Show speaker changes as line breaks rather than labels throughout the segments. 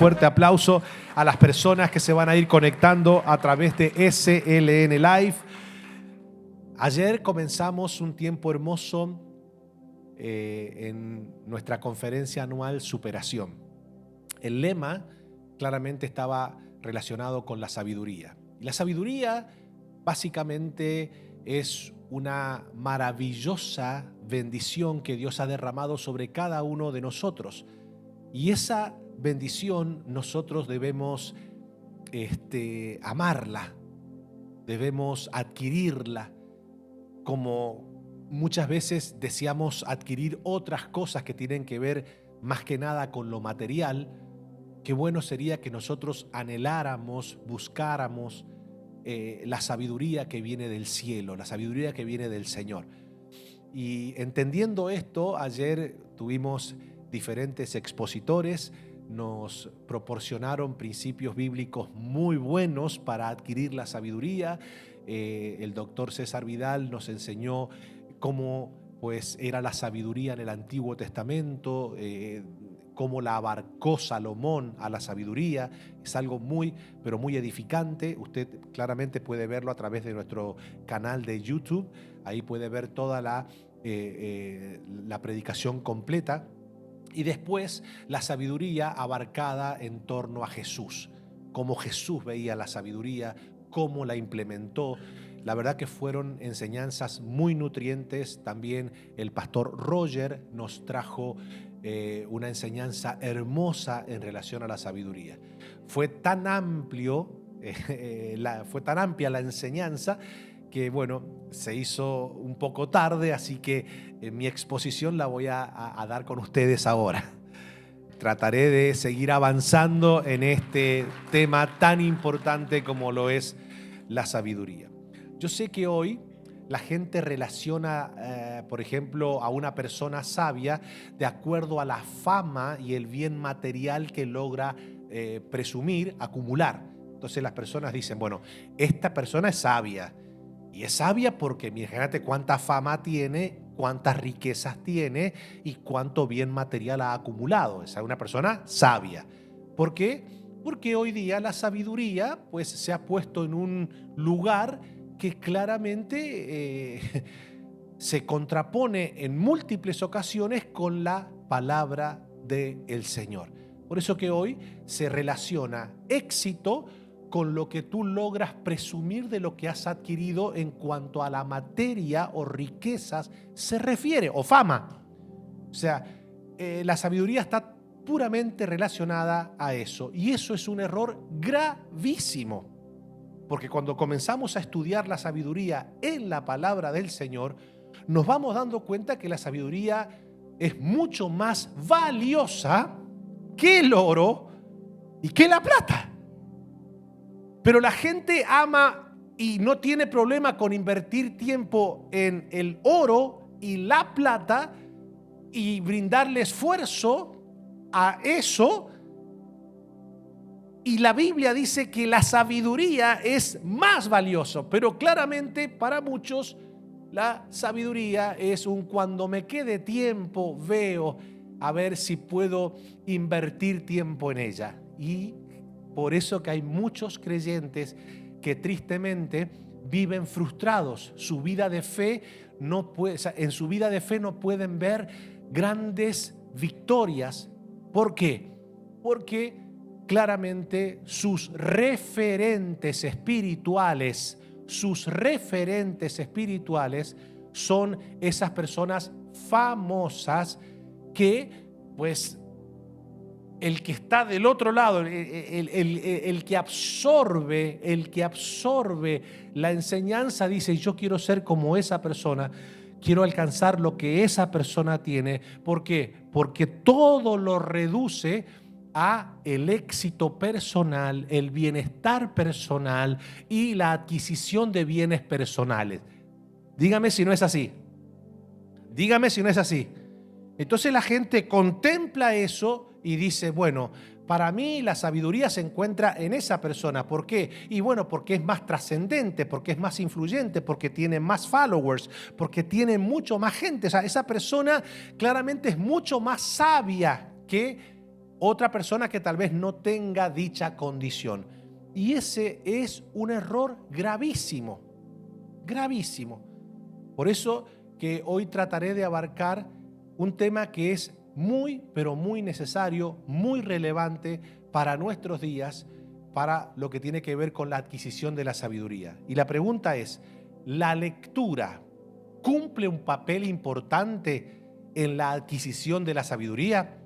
fuerte aplauso a las personas que se van a ir conectando a través de SLN Live. Ayer comenzamos un tiempo hermoso en nuestra conferencia anual Superación. El lema claramente estaba relacionado con la sabiduría. Y la sabiduría básicamente es una maravillosa bendición que Dios ha derramado sobre cada uno de nosotros. Y esa bendición nosotros debemos amarla, debemos adquirirla, como muchas veces deseamos adquirir otras cosas que tienen que ver más que nada con lo material. Qué bueno sería que nosotros anheláramos, buscáramos la sabiduría que viene del cielo, la sabiduría que viene del Señor. Y entendiendo esto, ayer tuvimos diferentes expositores, nos proporcionaron principios bíblicos muy buenos para adquirir la sabiduría. El doctor César Vidal nos enseñó cómo pues, era la sabiduría en el Antiguo Testamento, cómo la abarcó Salomón a la sabiduría. Es algo muy, pero muy edificante. Usted claramente puede verlo a través de nuestro canal de YouTube. Ahí puede ver toda la predicación completa. Y después la sabiduría abarcada en torno a Jesús, cómo Jesús veía la sabiduría, cómo la implementó. La verdad que fueron enseñanzas muy nutrientes. También el pastor Roger nos trajo una enseñanza hermosa en relación a la sabiduría. Fue tan amplia la enseñanza que bueno, se hizo un poco tarde, así que mi exposición la voy a dar con ustedes ahora. Trataré de seguir avanzando en este tema tan importante como lo es la sabiduría. Yo sé que hoy la gente relaciona, por ejemplo, a una persona sabia de acuerdo a la fama y el bien material que logra presumir, acumular. Entonces las personas dicen, bueno, esta persona es sabia. Y es sabia porque, imagínate cuánta fama tiene, cuántas riquezas tiene y cuánto bien material ha acumulado. Es una persona sabia. ¿Por qué? Porque hoy día la sabiduría pues, se ha puesto en un lugar que claramente se contrapone en múltiples ocasiones con la palabra del Señor. Por eso que hoy se relaciona éxito con lo que tú logras presumir de lo que has adquirido en cuanto a la materia o riquezas se refiere, o fama. O sea, la sabiduría está puramente relacionada a eso. Y eso es un error gravísimo. Porque cuando comenzamos a estudiar la sabiduría en la palabra del Señor, nos vamos dando cuenta que la sabiduría es mucho más valiosa que el oro y que la plata. Pero la gente ama y no tiene problema con invertir tiempo en el oro y la plata y brindarle esfuerzo a eso. Y la Biblia dice que la sabiduría es más valioso, pero claramente para muchos la sabiduría es un cuando me quede tiempo veo a ver si puedo invertir tiempo en ella. Y por eso que hay muchos creyentes que tristemente viven frustrados. Su vida de fe en su vida de fe no pueden ver grandes victorias. ¿Por qué? Porque claramente sus referentes espirituales son esas personas famosas que pues el que está del otro lado, el que absorbe la enseñanza dice, yo quiero ser como esa persona, quiero alcanzar lo que esa persona tiene. ¿Por qué? Porque todo lo reduce a el éxito personal, el bienestar personal y la adquisición de bienes personales. Dígame si no es así. Dígame si no es así. Entonces la gente contempla eso y dice, bueno, para mí la sabiduría se encuentra en esa persona. ¿Por qué? Y bueno, porque es más trascendente, porque es más influyente, porque tiene más followers, porque tiene mucho más gente. O sea, esa persona claramente es mucho más sabia que otra persona que tal vez no tenga dicha condición. Y ese es un error gravísimo, gravísimo. Por eso que hoy trataré de abarcar un tema que es muy, pero muy necesario, muy relevante para nuestros días, para lo que tiene que ver con la adquisición de la sabiduría. Y la pregunta es, ¿la lectura cumple un papel importante en la adquisición de la sabiduría?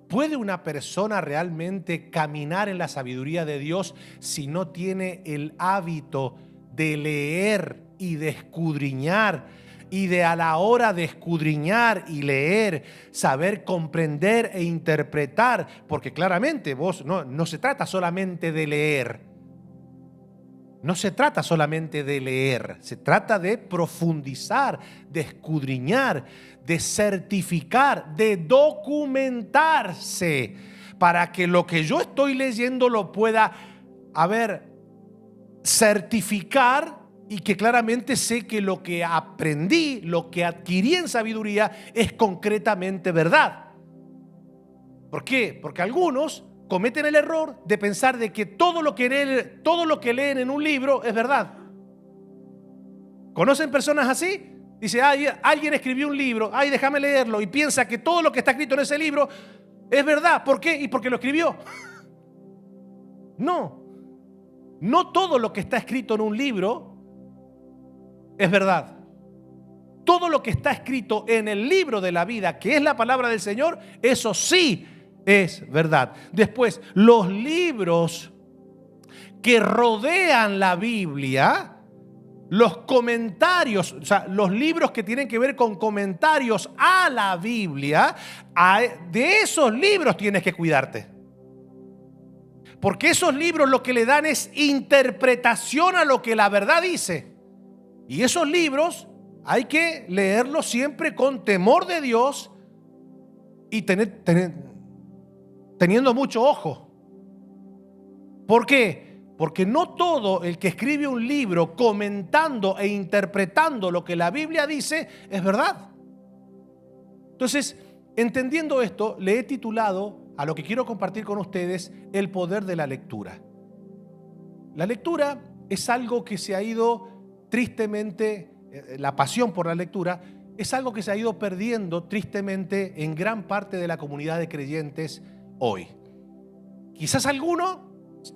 ¿Puede una persona realmente caminar en la sabiduría de Dios si no tiene el hábito de leer y de escudriñar? Y de a la hora de escudriñar y leer, saber comprender e interpretar, porque claramente no se trata solamente de leer. No se trata solamente de leer, se trata de profundizar, de escudriñar, de certificar, de documentarse, para que lo que yo estoy leyendo lo pueda, certificar, y que claramente sé que lo que aprendí, lo que adquirí en sabiduría es concretamente verdad. ¿Por qué? Porque algunos cometen el error de pensar de que todo lo que leen en un libro es verdad. ¿Conocen personas así? Dice, alguien escribió un libro, déjame leerlo, y piensa que todo lo que está escrito en ese libro es verdad. ¿Por qué? Y porque lo escribió. No todo lo que está escrito en un libro es verdad. Todo lo que está escrito en el libro de la vida, que es la palabra del Señor, eso sí es verdad. Después, los libros que rodean la Biblia, los comentarios, o sea, los libros que tienen que ver con comentarios a la Biblia, de esos libros tienes que cuidarte. Porque esos libros lo que le dan es interpretación a lo que la verdad dice. Y esos libros hay que leerlos siempre con temor de Dios y teniendo mucho ojo. ¿Por qué? Porque no todo el que escribe un libro comentando e interpretando lo que la Biblia dice es verdad. Entonces, entendiendo esto, le he titulado a lo que quiero compartir con ustedes el poder de la lectura. La lectura es algo que se ha ido tristemente, la pasión por la lectura es algo que se ha ido perdiendo tristemente en gran parte de la comunidad de creyentes hoy. Quizás alguno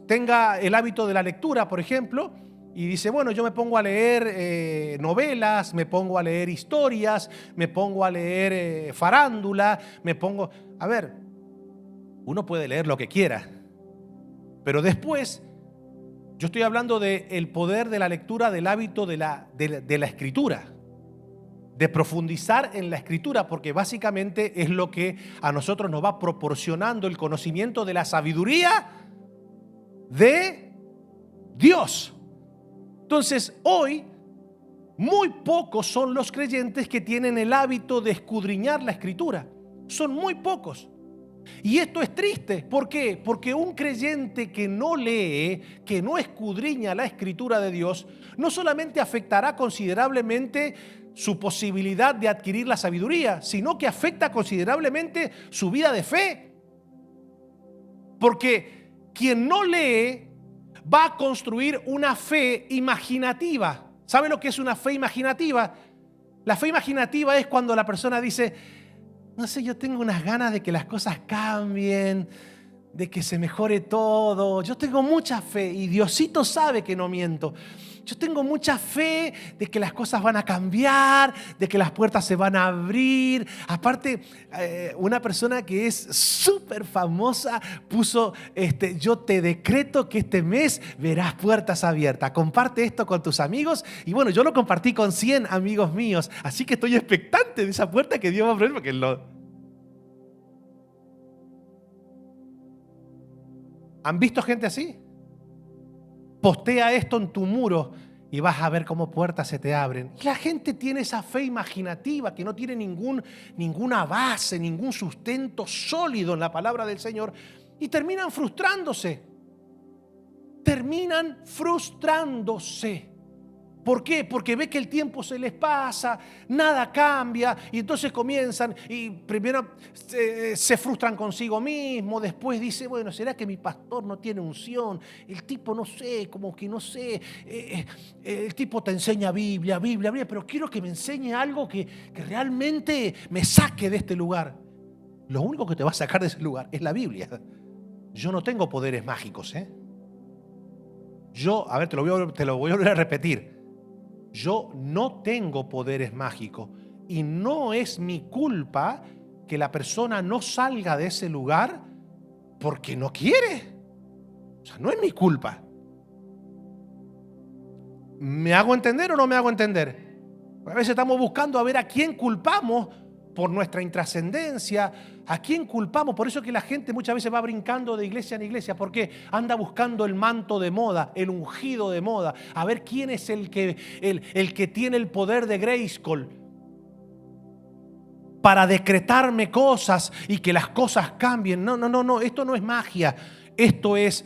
tenga el hábito de la lectura, por ejemplo, y dice, bueno, yo me pongo a leer novelas, me pongo a leer historias, me pongo a leer farándula, uno puede leer lo que quiera, pero después yo estoy hablando del poder de la lectura, del hábito de la escritura, de profundizar en la escritura, porque básicamente es lo que a nosotros nos va proporcionando el conocimiento de la sabiduría de Dios. Entonces, hoy muy pocos son los creyentes que tienen el hábito de escudriñar la escritura. Son muy pocos. Y esto es triste. ¿Por qué? Porque un creyente que no lee, que no escudriña la escritura de Dios, no solamente afectará considerablemente su posibilidad de adquirir la sabiduría, sino que afecta considerablemente su vida de fe. Porque quien no lee va a construir una fe imaginativa. ¿Sabe lo que es una fe imaginativa? La fe imaginativa es cuando la persona dice, no sé, yo tengo unas ganas de que las cosas cambien, de que se mejore todo. Yo tengo mucha fe y Diosito sabe que no miento. Yo tengo mucha fe de que las cosas van a cambiar, de que las puertas se van a abrir. Aparte, una persona que es súper famosa puso, yo te decreto que este mes verás puertas abiertas. Comparte esto con tus amigos. Y bueno, yo lo compartí con 100 amigos míos. Así que estoy expectante de esa puerta que Dios va a abrir porque ¿Han visto gente así? Postea esto en tu muro y vas a ver cómo puertas se te abren. Y la gente tiene esa fe imaginativa que no tiene ninguna base, ningún sustento sólido en la palabra del Señor y terminan frustrándose. ¿Por qué? Porque ve que el tiempo se les pasa, nada cambia y entonces comienzan y primero se frustran consigo mismos, después dice, bueno, ¿será que mi pastor no tiene unción? El tipo no sé, como que no sé, el tipo te enseña Biblia, pero quiero que me enseñe algo que realmente me saque de este lugar. Lo único que te va a sacar de ese lugar es la Biblia. Yo no tengo poderes mágicos, ¿eh? A ver, te lo voy a volver a repetir. Yo no tengo poderes mágicos y no es mi culpa que la persona no salga de ese lugar porque no quiere. O sea, no es mi culpa. ¿Me hago entender o no me hago entender? A veces estamos buscando a ver a quién culpamos por nuestra intrascendencia, a quién culpamos. Por eso es que la gente muchas veces va brincando de iglesia en iglesia, porque anda buscando el manto de moda, el ungido de moda, a ver quién es el que tiene el poder de Grayskull para decretarme cosas y que las cosas cambien. No, esto no es magia, esto es,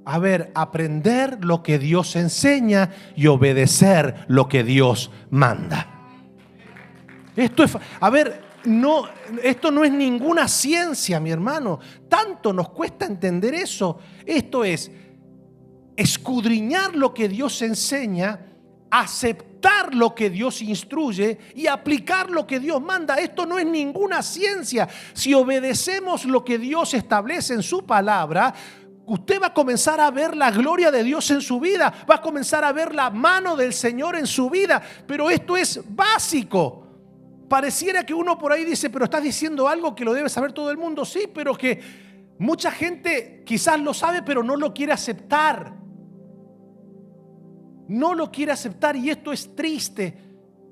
aprender lo que Dios enseña y obedecer lo que Dios manda. Esto es, no, esto no es ninguna ciencia, mi hermano. Tanto nos cuesta entender eso. Esto es escudriñar lo que Dios enseña, aceptar lo que Dios instruye y aplicar lo que Dios manda. Esto no es ninguna ciencia. Si obedecemos lo que Dios establece en su palabra, usted va a comenzar a ver la gloria de Dios en su vida, va a comenzar a ver la mano del Señor en su vida. Pero esto es básico. Pareciera que uno por ahí dice, pero estás diciendo algo que lo debe saber todo el mundo. Sí, pero que mucha gente quizás lo sabe, pero no lo quiere aceptar. No lo quiere aceptar y esto es triste.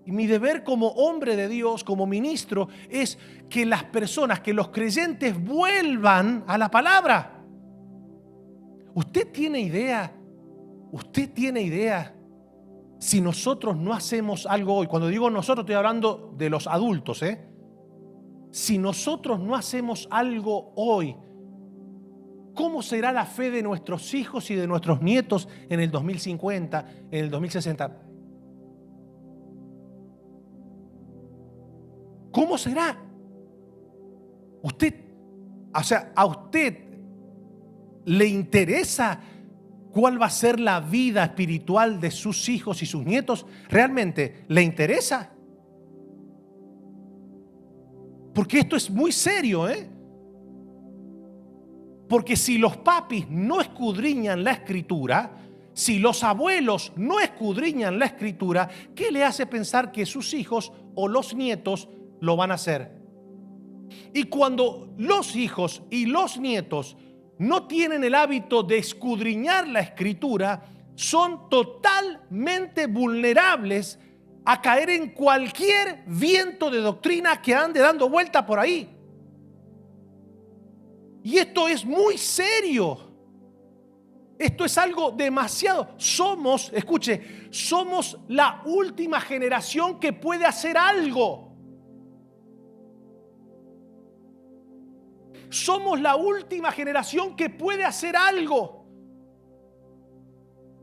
Y mi deber como hombre de Dios, como ministro, es que las personas, que los creyentes vuelvan a la palabra. ¿Usted tiene idea? Si nosotros no hacemos algo hoy, cuando digo nosotros estoy hablando de los adultos, si nosotros no hacemos algo hoy, ¿cómo será la fe de nuestros hijos y de nuestros nietos en el 2050, en el 2060? ¿Cómo será? ¿A usted le interesa cuál va a ser la vida espiritual de sus hijos y sus nietos? ¿Realmente le interesa? Porque esto es muy serio, Porque si los papis no escudriñan la Escritura, si los abuelos no escudriñan la Escritura, ¿qué le hace pensar que sus hijos o los nietos lo van a hacer? Y cuando los hijos y los nietos no tienen el hábito de escudriñar la Escritura, son totalmente vulnerables a caer en cualquier viento de doctrina que ande dando vuelta por ahí. Y esto es muy serio. Esto es algo demasiado. Somos la última generación que puede hacer algo. Somos la última generación que puede hacer algo.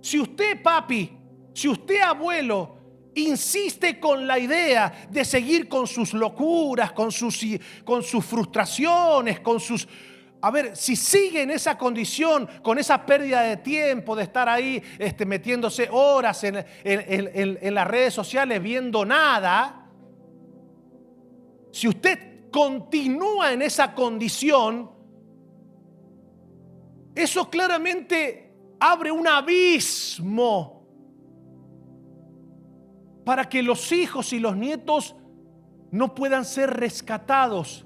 Si usted, papi, si usted, abuelo, insiste con la idea de seguir con sus locuras, con sus frustraciones, si sigue en esa condición, con esa pérdida de tiempo de estar ahí metiéndose horas en las redes sociales viendo nada, si usted continúa en esa condición, eso claramente abre un abismo para que los hijos y los nietos no puedan ser rescatados,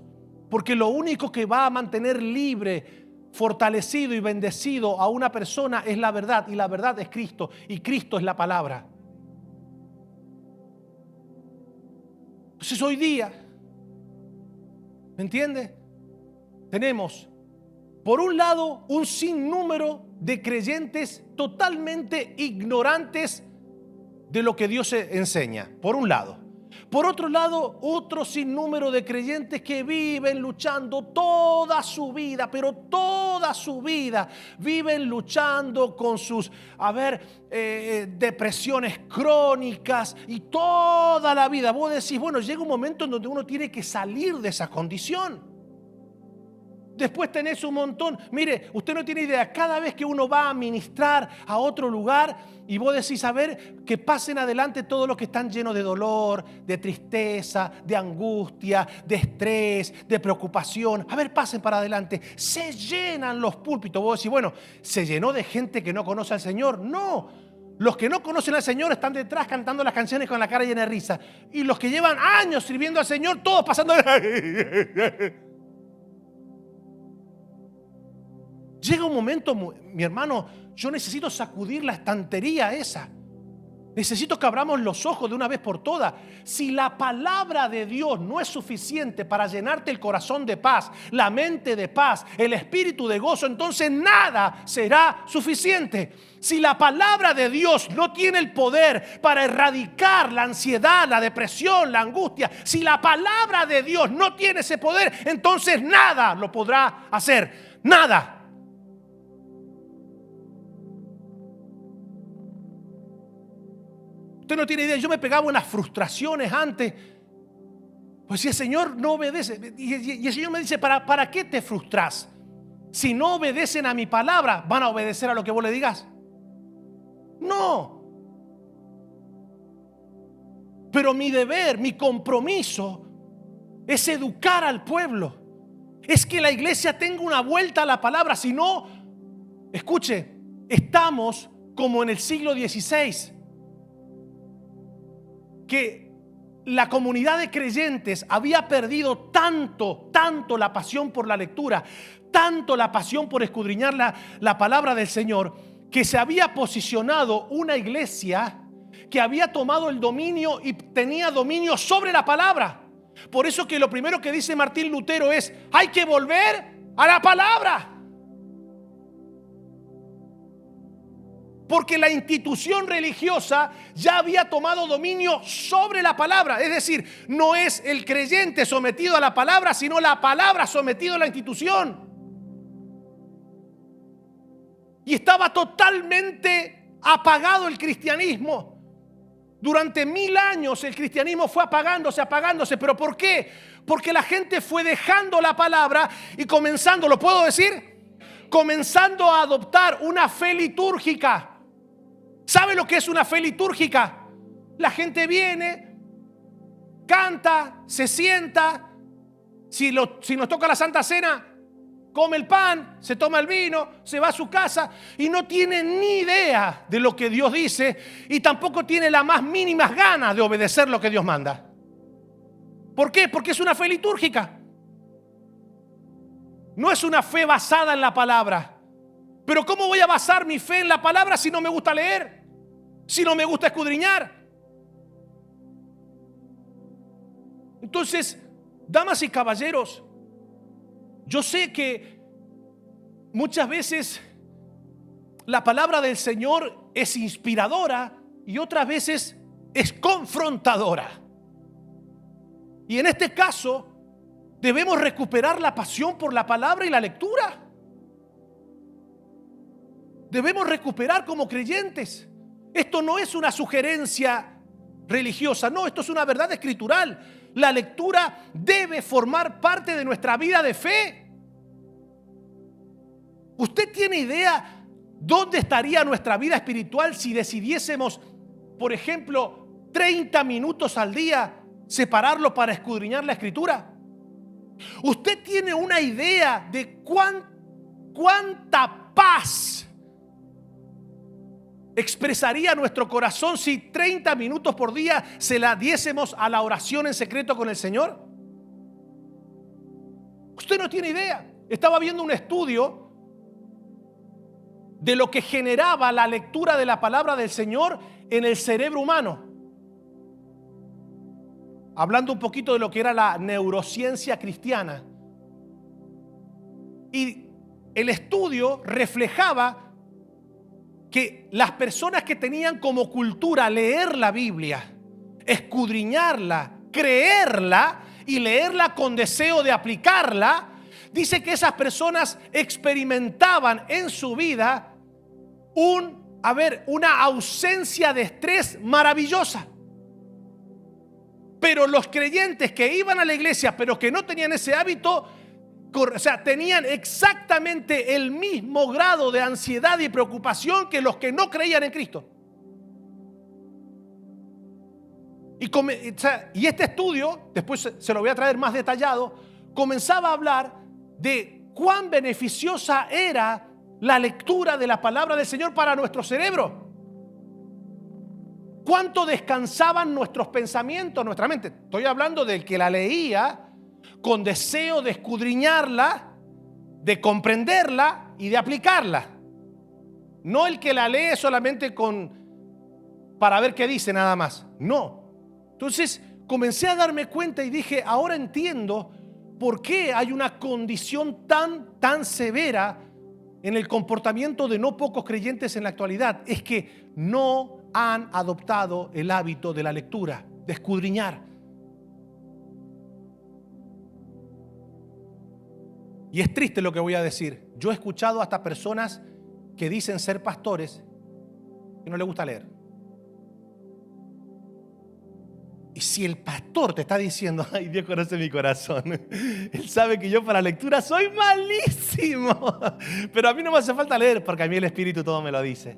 porque lo único que va a mantener libre, fortalecido y bendecido a una persona es la verdad, y la verdad es Cristo, y Cristo es la palabra. Entonces hoy día, ¿me entiende? Tenemos, por un lado, un sinnúmero de creyentes totalmente ignorantes de lo que Dios enseña, por un lado. Por otro lado, otro sinnúmero de creyentes que viven luchando toda su vida, pero toda su vida viven luchando con sus, depresiones crónicas y toda la vida. Vos decís, bueno, llega un momento en donde uno tiene que salir de esa condición. Después tenés un montón. Mire, usted no tiene idea. Cada vez que uno va a ministrar a otro lugar y vos decís, a ver, que pasen adelante todos los que están llenos de dolor, de tristeza, de angustia, de estrés, de preocupación. A ver, pasen para adelante. Se llenan los púlpitos. Vos decís, bueno, ¿se llenó de gente que no conoce al Señor? No. Los que no conocen al Señor están detrás cantando las canciones con la cara llena de risa. Y los que llevan años sirviendo al Señor, todos pasando... Llega un momento, mi hermano, yo necesito sacudir la estantería esa. Necesito que abramos los ojos de una vez por todas. Si la palabra de Dios no es suficiente para llenarte el corazón de paz, la mente de paz, el espíritu de gozo, entonces nada será suficiente. Si la palabra de Dios no tiene el poder para erradicar la ansiedad, la depresión, la angustia, si la palabra de Dios no tiene ese poder, entonces nada lo podrá hacer. Nada. Usted no tiene idea, yo me pegaba unas frustraciones antes. Pues si el Señor no obedece, y el Señor me dice, ¿para qué te frustras? Si no obedecen a mi palabra, ¿van a obedecer a lo que vos le digas? No. Pero mi deber, mi compromiso es educar al pueblo. Es que la iglesia tenga una vuelta a la palabra. Si no, escuche, estamos como en el siglo XVI. Que la comunidad de creyentes había perdido tanto la pasión por la lectura, tanto la pasión por escudriñar la palabra del Señor, que se había posicionado una iglesia que había tomado el dominio y tenía dominio sobre la palabra. Por eso que lo primero que dice Martín Lutero es: hay que volver a la palabra. Porque la institución religiosa ya había tomado dominio sobre la palabra. Es decir, no es el creyente sometido a la palabra, sino la palabra sometida a la institución. Y estaba totalmente apagado el cristianismo. Durante 1000 años el cristianismo fue apagándose. ¿Pero por qué? Porque la gente fue dejando la palabra y comenzando, ¿lo puedo decir? Comenzando a adoptar una fe litúrgica. ¿Sabe lo que es una fe litúrgica? La gente viene, canta, se sienta. Si nos toca la Santa Cena, come el pan, se toma el vino, se va a su casa y no tiene ni idea de lo que Dios dice y tampoco tiene las más mínimas ganas de obedecer lo que Dios manda. ¿Por qué? Porque es una fe litúrgica. No es una fe basada en la palabra. Pero ¿cómo voy a basar mi fe en la palabra si no me gusta leer? Si no me gusta escudriñar. Entonces, damas y caballeros, yo sé que muchas veces la palabra del Señor es inspiradora y otras veces es confrontadora. Y en este caso, debemos recuperar la pasión por la palabra y la lectura. Debemos recuperar como creyentes. Esto no es una sugerencia religiosa, no, esto es una verdad escritural. La lectura debe formar parte de nuestra vida de fe. ¿Usted tiene idea dónde estaría nuestra vida espiritual si decidiésemos, por ejemplo, 30 minutos al día separarlo para escudriñar la escritura? ¿Usted tiene una idea de cuánta paz expresaría nuestro corazón si 30 minutos por día se la diésemos a la oración en secreto con el Señor? Usted no tiene idea. Estaba viendo un estudio de lo que generaba la lectura de la palabra del Señor en el cerebro humano. Hablando un poquito de lo que era la neurociencia cristiana. Y el estudio reflejaba que las personas que tenían como cultura leer la Biblia escudriñarla, creerla y leerla con deseo de aplicarla, dice que esas personas experimentaban en su vida una ausencia de estrés maravillosa. Pero los creyentes que iban a la iglesia, pero que no tenían ese hábito, o sea, tenían exactamente el mismo grado de ansiedad y preocupación que los que no creían en Cristo. Y este estudio, después se lo voy a traer más detallado, comenzaba a hablar de cuán beneficiosa era la lectura de la palabra del Señor para nuestro cerebro. Cuánto descansaban nuestros pensamientos, nuestra mente. Estoy hablando del que la leía con deseo de escudriñarla, de comprenderla y de aplicarla. No el que la lee solamente para ver qué dice nada más. No. Entonces comencé a darme cuenta y dije, ahora entiendo por qué hay una condición tan severa en el comportamiento de no pocos creyentes en la actualidad. Es que no han adoptado el hábito de la lectura, de escudriñar. Y es triste lo que voy a decir. Yo he escuchado hasta personas que dicen ser pastores que no les gusta leer. Y si el pastor te está diciendo, ay, Dios conoce mi corazón, Él sabe que yo para lectura soy malísimo, pero a mí no me hace falta leer porque a mí el Espíritu todo me lo dice.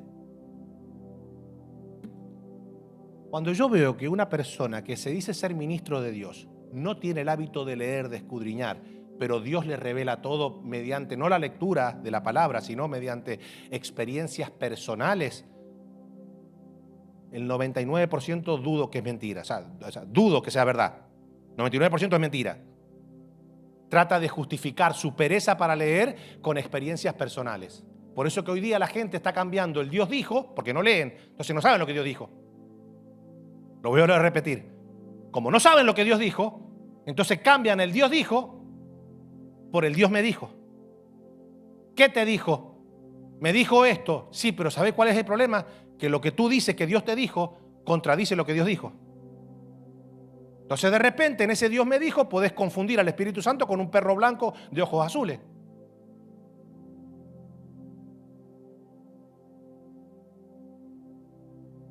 Cuando yo veo que una persona que se dice ser ministro de Dios no tiene el hábito de leer, de escudriñar, pero Dios le revela todo mediante no la lectura de la palabra, sino mediante experiencias personales, el 99% dudo que es mentira. O sea, dudo que sea verdad. 99% es mentira. Trata de justificar su pereza para leer con experiencias personales. Por eso que hoy día la gente está cambiando el Dios dijo, porque no leen, entonces no saben lo que Dios dijo. Lo voy a repetir. Como no saben lo que Dios dijo, entonces cambian el Dios dijo por el Dios me dijo. ¿Qué te dijo? Me dijo esto. Sí, pero ¿sabes cuál es el problema? Que lo que tú dices que Dios te dijo contradice lo que Dios dijo. Entonces de repente en ese Dios me dijo podés confundir al Espíritu Santo con un perro blanco de ojos azules.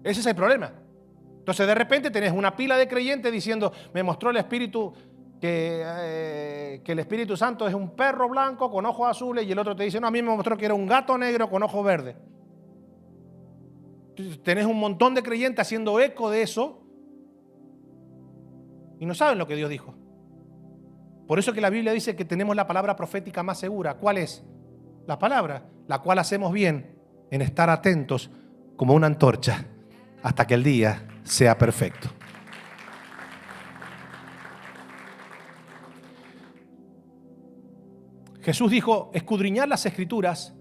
Ese es el problema. Entonces de repente tenés una pila de creyentes diciendo, me mostró el Espíritu que el Espíritu Santo es un perro blanco con ojos azules, y el otro te dice, no, a mí me mostró que era un gato negro con ojos verdes. Entonces, tenés un montón de creyentes haciendo eco de eso y no saben lo que Dios dijo. Por eso que la Biblia dice que tenemos la palabra profética más segura. ¿Cuál es? La palabra, la cual hacemos bien en estar atentos como una antorcha hasta que el día sea perfecto. Jesús dijo, escudriñad las Escrituras,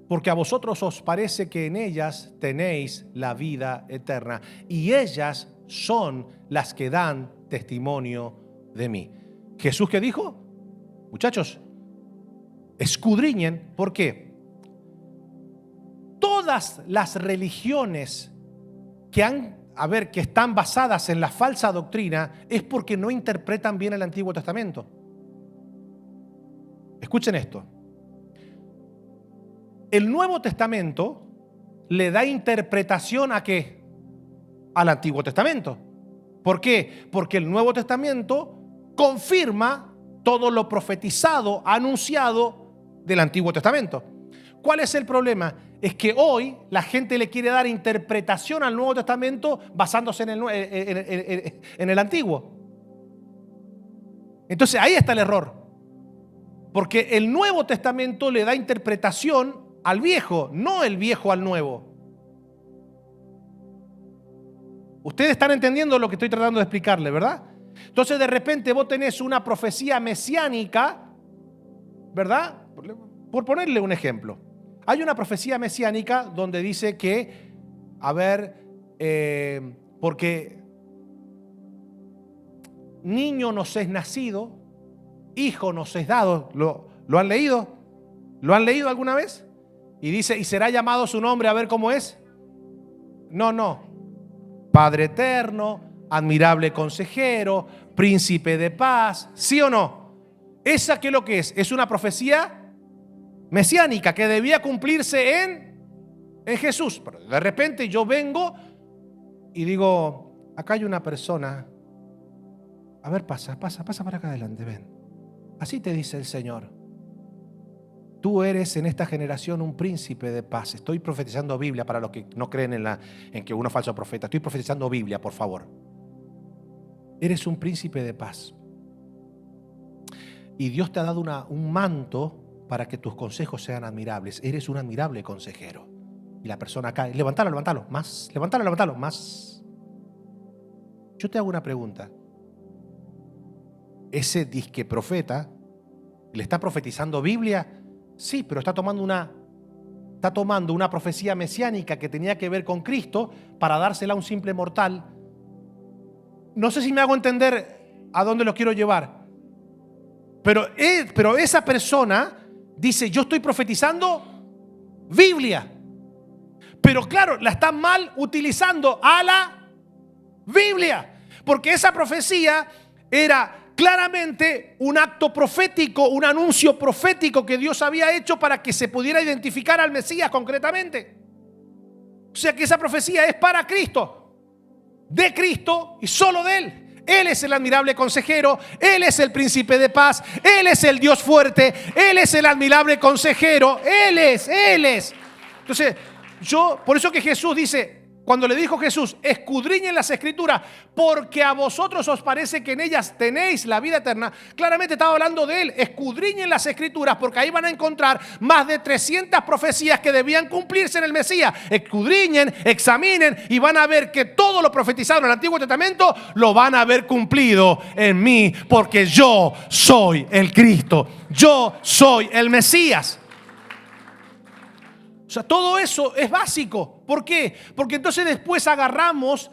porque a vosotros os parece que en ellas tenéis la vida eterna, y ellas son las que dan testimonio de mí. ¿Jesús qué dijo? Muchachos, escudriñen. ¿Por qué? Todas las religiones que están basadas en la falsa doctrina es porque no interpretan bien el Antiguo Testamento. Escuchen esto. El Nuevo Testamento le da interpretación ¿a qué? Al Antiguo Testamento. ¿Por qué? Porque el Nuevo Testamento confirma todo lo profetizado, anunciado del Antiguo Testamento. ¿Cuál es el problema? Es que hoy la gente le quiere dar interpretación al Nuevo Testamento basándose en el Antiguo. Entonces ahí está el error. Porque el Nuevo Testamento le da interpretación al Viejo, no el Viejo al Nuevo. Ustedes están entendiendo lo que estoy tratando de explicarle, ¿verdad? Entonces de repente vos tenés una profecía mesiánica, ¿verdad? Por ponerle un ejemplo. Hay una profecía mesiánica donde dice que, porque niño nos es nacido, hijo nos es dado. ¿Lo han leído? ¿Lo han leído alguna vez? Y dice, y será llamado su nombre, a ver cómo es. No. Padre eterno, admirable consejero, príncipe de paz, ¿sí o no? ¿Esa qué es lo que es? Es una profecía mesiánica que debía cumplirse en Jesús. Pero de repente yo vengo y digo, acá hay una persona, a ver, pasa para acá adelante, ven. Así te dice el Señor. Tú eres en esta generación un príncipe de paz. Estoy profetizando Biblia para los que no creen en que uno es falso profeta. Estoy profetizando Biblia, por favor. Eres un príncipe de paz. Y Dios te ha dado un manto para que tus consejos sean admirables. Eres un admirable consejero. Y la persona cae. Levántalo, más. Levántalo, más. Yo te hago una pregunta. Ese disque profeta le está profetizando Biblia. Sí, pero está tomando una profecía mesiánica que tenía que ver con Cristo para dársela a un simple mortal. No sé si me hago entender a dónde lo quiero llevar. Pero esa persona dice, yo estoy profetizando Biblia. Pero claro, la está mal utilizando a la Biblia. Porque esa profecía era claramente un acto profético, un anuncio profético que Dios había hecho para que se pudiera identificar al Mesías concretamente. O sea que esa profecía es para Cristo, de Cristo y solo de Él. Él es el admirable consejero, Él es el príncipe de paz, Él es el Dios fuerte, Él es el admirable consejero, Él es. Entonces, por eso que Jesús dice, cuando le dijo Jesús, escudriñen las Escrituras, porque a vosotros os parece que en ellas tenéis la vida eterna. Claramente estaba hablando de Él. Escudriñen las Escrituras, porque ahí van a encontrar más de 300 profecías que debían cumplirse en el Mesías. Escudriñen, examinen y van a ver que todo lo profetizado en el Antiguo Testamento lo van a ver cumplido en mí, porque yo soy el Cristo. Yo soy el Mesías. O sea, todo eso es básico. ¿Por qué? Porque entonces después agarramos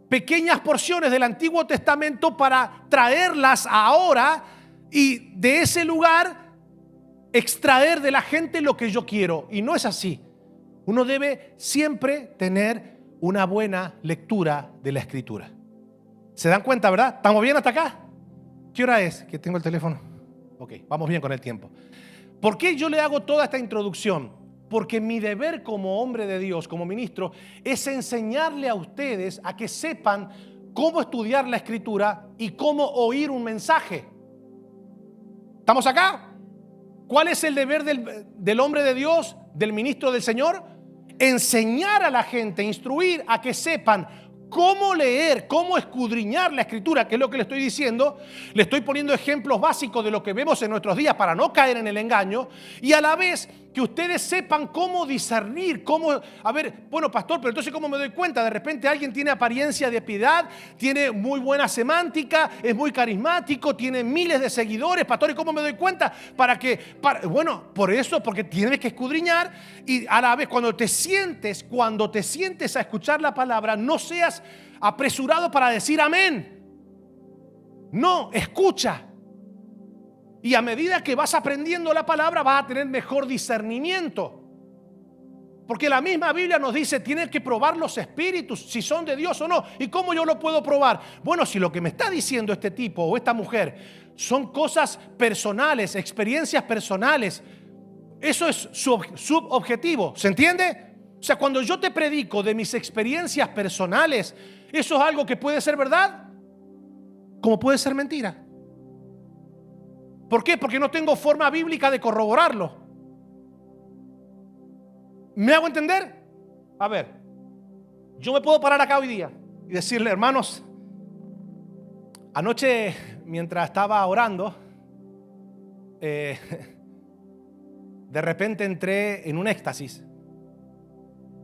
pequeñas porciones del Antiguo Testamento para traerlas ahora y de ese lugar extraer de la gente lo que yo quiero. Y no es así. Uno debe siempre tener una buena lectura de la Escritura. ¿Se dan cuenta, verdad? ¿Estamos bien hasta acá? ¿Qué hora es? Que tengo el teléfono. Ok, vamos bien con el tiempo. ¿Por qué yo le hago toda esta introducción? Porque mi deber como hombre de Dios, como ministro, es enseñarle a ustedes a que sepan cómo estudiar la Escritura y cómo oír un mensaje. ¿Estamos acá? ¿Cuál es el deber del hombre de Dios, del ministro del Señor? Enseñar a la gente, instruir a que sepan cómo leer, cómo escudriñar la Escritura, que es lo que le estoy diciendo. Le estoy poniendo ejemplos básicos de lo que vemos en nuestros días para no caer en el engaño, y a la vez que ustedes sepan cómo discernir, bueno, pastor, pero entonces ¿cómo me doy cuenta? De repente alguien tiene apariencia de piedad, tiene muy buena semántica, es muy carismático, tiene miles de seguidores, pastor, ¿y cómo me doy cuenta? Bueno, por eso, porque tienes que escudriñar, y a la vez cuando te sientes a escuchar la palabra, no seas apresurado para decir amén. No, escucha. Y a medida que vas aprendiendo la palabra, vas a tener mejor discernimiento. Porque la misma Biblia nos dice, tienes que probar los espíritus, si son de Dios o no. ¿Y cómo yo lo puedo probar? Bueno, si lo que me está diciendo este tipo o esta mujer son cosas personales, experiencias personales, eso es subobjetivo. ¿Se entiende? O sea, cuando yo te predico de mis experiencias personales, eso es algo que puede ser verdad, como puede ser mentira. ¿Por qué? Porque no tengo forma bíblica de corroborarlo. ¿Me hago entender? A ver, yo me puedo parar acá hoy día y decirle, hermanos, anoche mientras estaba orando, de repente entré en un éxtasis.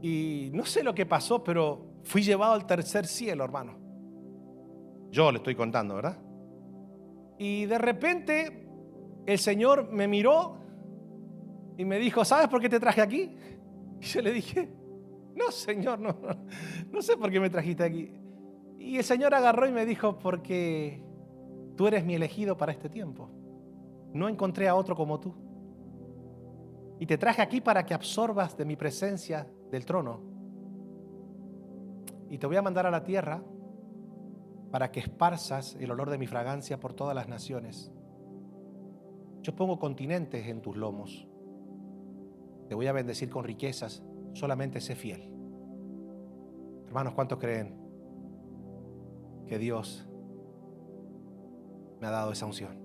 Y no sé lo que pasó, pero fui llevado al tercer cielo, hermano. Yo le estoy contando, ¿verdad? Y de repente el Señor me miró y me dijo, ¿sabes por qué te traje aquí? Y yo le dije, no, Señor, no sé por qué me trajiste aquí. Y el Señor agarró y me dijo, porque tú eres mi elegido para este tiempo. No encontré a otro como tú. Y te traje aquí para que absorbas de mi presencia del trono. Y te voy a mandar a la tierra para que esparzas el olor de mi fragancia por todas las naciones. Yo pongo continentes en tus lomos. Te voy a bendecir con riquezas, solamente sé fiel. Hermanos, ¿cuántos creen que Dios me ha dado esa unción?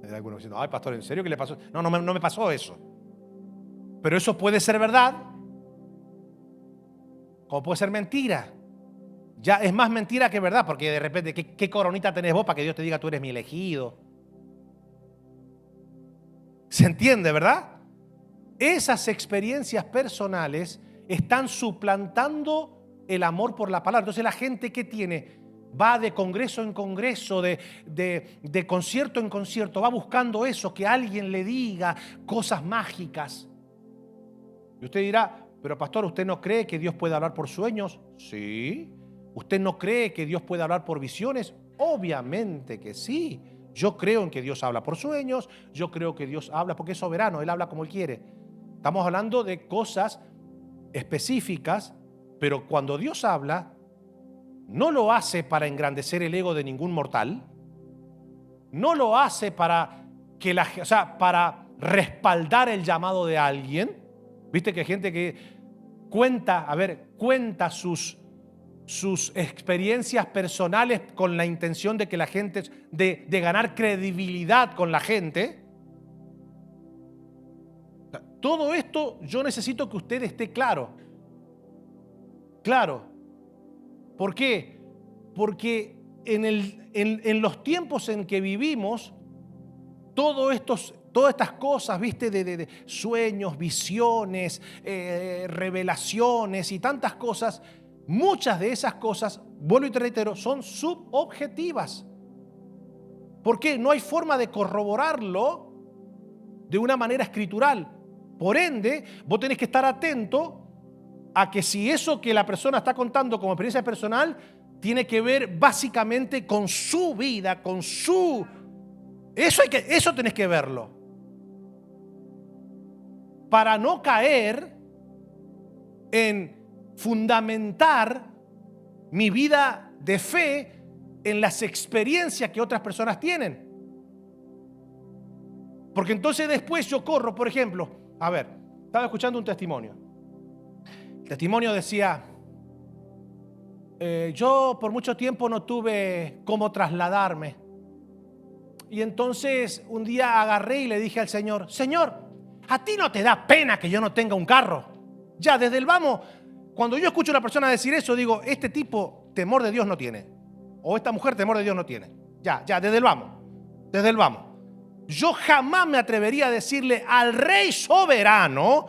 Hay algunos diciendo, ay, pastor, ¿en serio qué le pasó? No me pasó eso. Pero eso puede ser verdad, como puede ser mentira. Ya es más mentira que verdad, porque de repente, ¿qué coronita tenés vos para que Dios te diga tú eres mi elegido? ¿Se entiende, verdad? Esas experiencias personales están suplantando el amor por la palabra. Entonces la gente que tiene va de congreso en congreso, de concierto en concierto, va buscando eso, que alguien le diga cosas mágicas. Y usted dirá, pero pastor, ¿usted no cree que Dios puede hablar por sueños? Sí. ¿Usted no cree que Dios puede hablar por visiones? Obviamente que sí. Yo creo en que Dios habla por sueños, yo creo que Dios habla porque es soberano, Él habla como Él quiere. Estamos hablando de cosas específicas, pero cuando Dios habla, no lo hace para engrandecer el ego de ningún mortal, no lo hace para para respaldar el llamado de alguien. Viste que hay gente que cuenta sus experiencias personales con la intención de que la gente, de ganar credibilidad con la gente. Todo esto yo necesito que usted esté claro. Claro. ¿Por qué? Porque en los tiempos en que vivimos, todas estas cosas, ¿viste? De sueños, visiones, revelaciones y tantas cosas, muchas de esas cosas, vuelvo y te reitero, son subobjetivas. ¿Por qué? No hay forma de corroborarlo de una manera escritural. Por ende, vos tenés que estar atento a que si eso que la persona está contando como experiencia personal tiene que ver básicamente con su vida, con su... Eso tenés que verlo. Para no caer en fundamentar mi vida de fe en las experiencias que otras personas tienen. Porque entonces después yo corro, por ejemplo, estaba escuchando un testimonio. El testimonio decía, yo por mucho tiempo no tuve cómo trasladarme. Y entonces un día agarré y le dije al Señor, Señor, ¿a ti no te da pena que yo no tenga un carro? Ya, desde el vamos, cuando yo escucho a una persona decir eso, digo, este tipo temor de Dios no tiene. O esta mujer temor de Dios no tiene. Ya, desde el vamos. Desde el vamos. Yo jamás me atrevería a decirle al Rey soberano,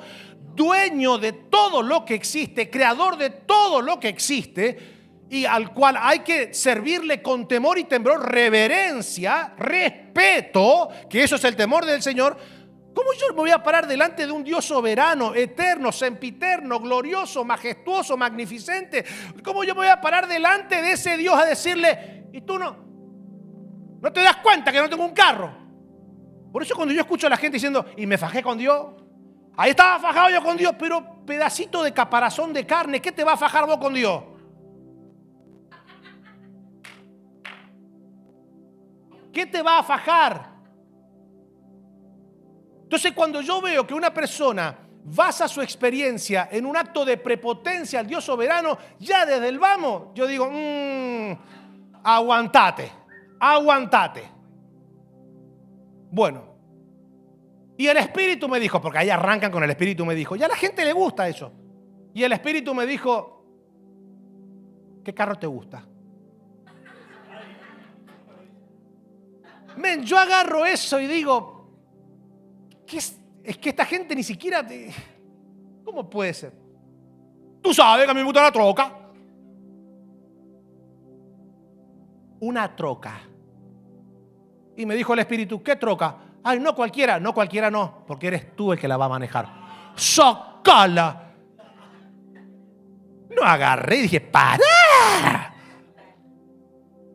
dueño de todo lo que existe, creador de todo lo que existe, y al cual hay que servirle con temor y temblor, reverencia, respeto, que eso es el temor del Señor. ¿Cómo yo me voy a parar delante de un Dios soberano, eterno, sempiterno, glorioso, majestuoso, magnificente? ¿Cómo yo me voy a parar delante de ese Dios a decirle, y tú no te das cuenta que no tengo un carro? Por eso cuando yo escucho a la gente diciendo, y me fajé con Dios, ahí estaba fajado yo con Dios, pero pedacito de caparazón de carne, ¿qué te va a fajar vos con Dios? ¿Qué te va a fajar? Entonces cuando yo veo que una persona basa su experiencia en un acto de prepotencia al Dios soberano, ya desde el vamos, yo digo, aguantate. Bueno, y el Espíritu me dijo, porque ahí arrancan con el Espíritu me dijo, ya a la gente le gusta eso. Y el Espíritu me dijo, ¿qué carro te gusta? Yo agarro eso y digo, es que esta gente ni siquiera ¿cómo puede ser? Tú sabes que a mí me gusta la troca. Una troca. Y me dijo el Espíritu, ¿qué troca? Ay, no cualquiera, no, porque eres tú el que la va a manejar. ¡Sacala! No agarré y dije, ¡para!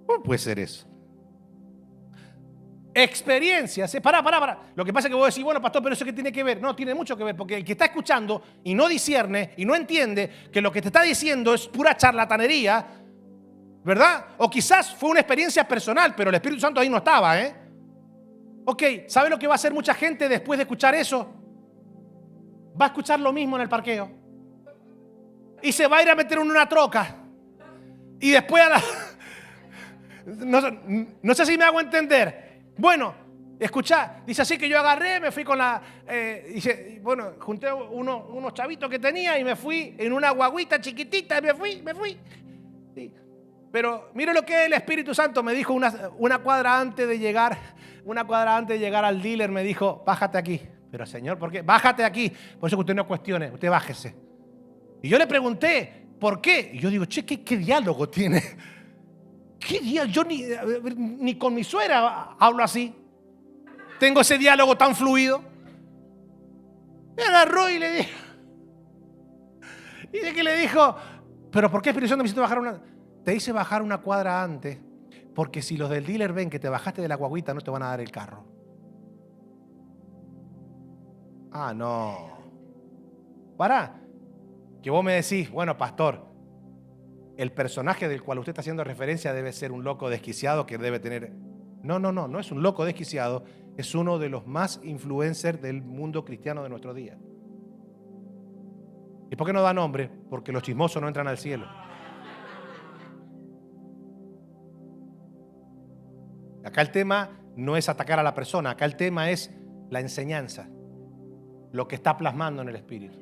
¿Cómo puede ser eso? Experiencias, para. Lo que pasa es que vos decís, bueno, pastor, pero eso qué tiene que ver. No, tiene mucho que ver, porque el que está escuchando y no discierne y no entiende que lo que te está diciendo es pura charlatanería, ¿verdad? O quizás fue una experiencia personal, pero el Espíritu Santo ahí no estaba, ¿eh? Ok, ¿sabe lo que va a hacer mucha gente después de escuchar eso? Va a escuchar lo mismo en el parqueo. Y se va a ir a meter en una troca. Y después no sé si me hago entender. Bueno, escuchá, dice así que yo agarré, me fui con junté unos chavitos que tenía y me fui en una guaguita chiquitita y me fui. Sí. Pero mire lo que el Espíritu Santo me dijo una cuadra antes de llegar al dealer, me dijo, bájate aquí. Pero Señor, ¿por qué? Bájate aquí. Por eso que usted no cuestione, usted bájese. Y yo le pregunté, ¿por qué? Y yo digo, che, ¿qué diálogo tiene? ¿Qué diálogo? Yo ni con mi suegra hablo así. Tengo ese diálogo tan fluido. Me agarró y le dijo, dice que le dijo, ¿pero por qué Espíritu Santo me hiciste bajar te hice bajar una cuadra antes? Porque si los del dealer ven que te bajaste de la guaguita, no te van a dar el carro. Ah, no. Pará. Que vos me decís, bueno, pastor, el personaje del cual usted está haciendo referencia debe ser un loco desquiciado que debe tener... No es un loco desquiciado, es uno de los más influencers del mundo cristiano de nuestro día. ¿Y por qué no da nombre? Porque los chismosos no entran al cielo. Acá el tema no es atacar a la persona, acá el tema es la enseñanza, lo que está plasmando en el Espíritu.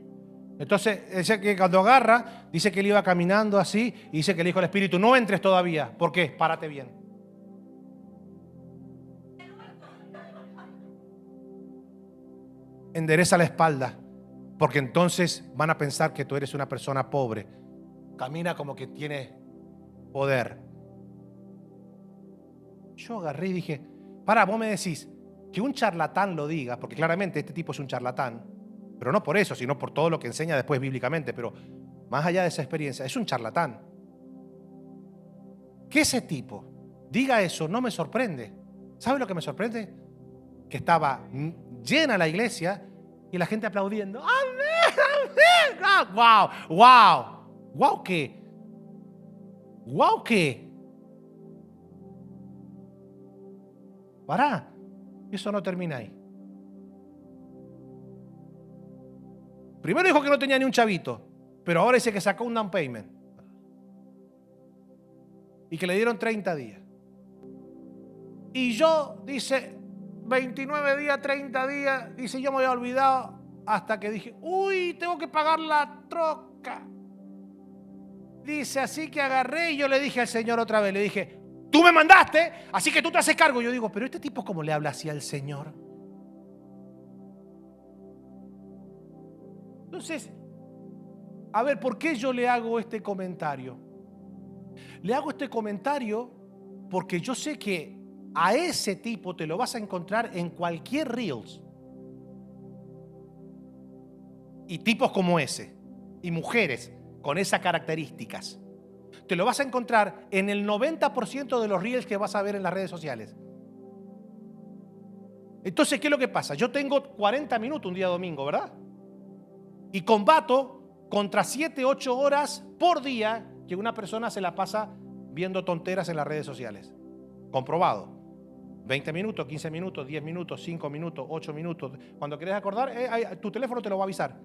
Entonces, dice que cuando agarra, dice que él iba caminando así y dice que le dijo al Espíritu, no entres todavía. ¿Por qué? Párate bien. Endereza la espalda, porque entonces van a pensar que tú eres una persona pobre. Camina como que tienes poder. Yo agarré y dije, pará, vos me decís que un charlatán lo diga, porque claramente este tipo es un charlatán, pero no por eso, sino por todo lo que enseña después bíblicamente, pero más allá de esa experiencia, es un charlatán. Que ese tipo diga eso no me sorprende. ¿Sabe lo que me sorprende? Que estaba llena la iglesia y la gente aplaudiendo. ¡Amén! ¡Amén! ¡Ah, wow! ¡Wow! ¡Wow qué! ¡Wow qué! Pará, eso no termina ahí. Primero dijo que no tenía ni un chavito, pero ahora dice que sacó un down payment y que le dieron 30 días. Y yo, dice, 29 días, 30 días, dice, yo me había olvidado hasta que dije, uy, tengo que pagar la troca. Dice, así que agarré y yo le dije al Señor otra vez, le dije, tú me mandaste, así que tú te haces cargo. Yo digo, pero este tipo, ¿cómo le habla así al Señor? Entonces, a ver, ¿por qué yo le hago este comentario? Le hago este comentario porque yo sé que a ese tipo te lo vas a encontrar en cualquier Reels. Y tipos como ese, y mujeres con esas características, te lo vas a encontrar en el 90% de los Reels que vas a ver en las redes sociales. Entonces, ¿qué es lo que pasa? Yo tengo 40 minutos un día domingo, ¿verdad? Y combato contra 7, 8 horas por día que una persona se la pasa viendo tonteras en las redes sociales. Comprobado. 20 minutos, 15 minutos, 10 minutos, 5 minutos, 8 minutos. Cuando querés acordar, tu teléfono te lo va a avisar.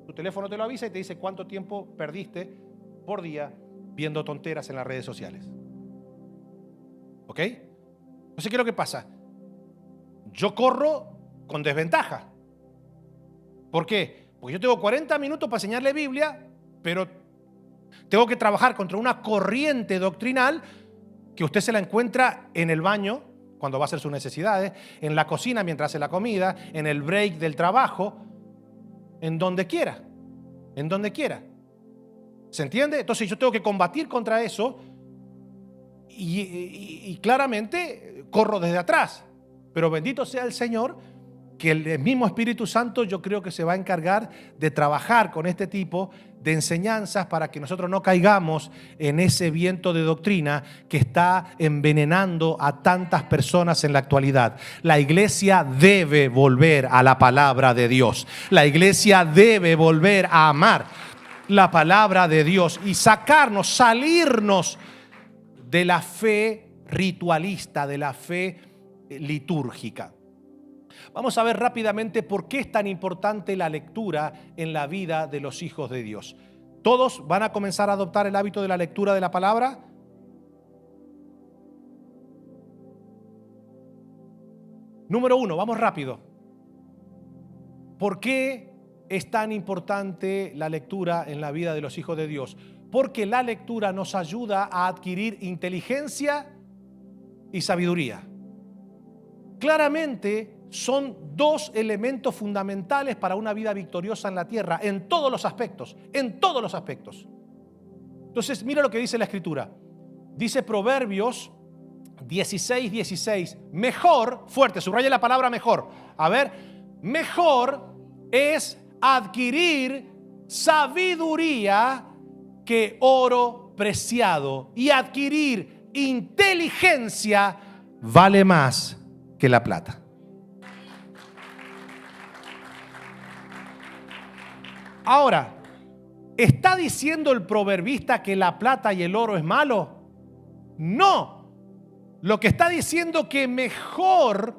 Tu teléfono te lo avisa y te dice cuánto tiempo perdiste por día viendo tonteras en las redes sociales. ¿Ok? Entonces, ¿qué es lo que pasa? Yo corro con desventaja. ¿Por qué? Porque yo tengo 40 minutos para enseñarle Biblia, pero tengo que trabajar contra una corriente doctrinal que usted se la encuentra en el baño cuando va a hacer sus necesidades, en la cocina mientras hace la comida, en el break del trabajo, en donde quiera, en donde quiera. ¿Se entiende? Entonces yo tengo que combatir contra eso y claramente corro desde atrás. Pero bendito sea el Señor, que el mismo Espíritu Santo yo creo que se va a encargar de trabajar con este tipo de enseñanzas para que nosotros no caigamos en ese viento de doctrina que está envenenando a tantas personas en la actualidad. La iglesia debe volver a la palabra de Dios. La iglesia debe volver a amar la palabra de Dios y salirnos de la fe ritualista, de la fe litúrgica. Vamos a ver rápidamente por qué es tan importante la lectura en la vida de los hijos de Dios. ¿Todos van a comenzar a adoptar el hábito de la lectura de la palabra? Número 1, vamos rápido. ¿Por qué es tan importante la lectura en la vida de los hijos de Dios? Porque la lectura nos ayuda a adquirir inteligencia y sabiduría. Claramente son dos elementos fundamentales para una vida victoriosa en la tierra, en todos los aspectos, en todos los aspectos. Entonces, mira lo que dice la Escritura. Dice Proverbios 16:16, mejor, fuerte, subraya la palabra mejor. A ver, mejor es adquirir sabiduría que oro preciado, y adquirir inteligencia vale más que la plata. Ahora, ¿está diciendo el proverbista que la plata y el oro es malo? No. Lo que está diciendo que mejor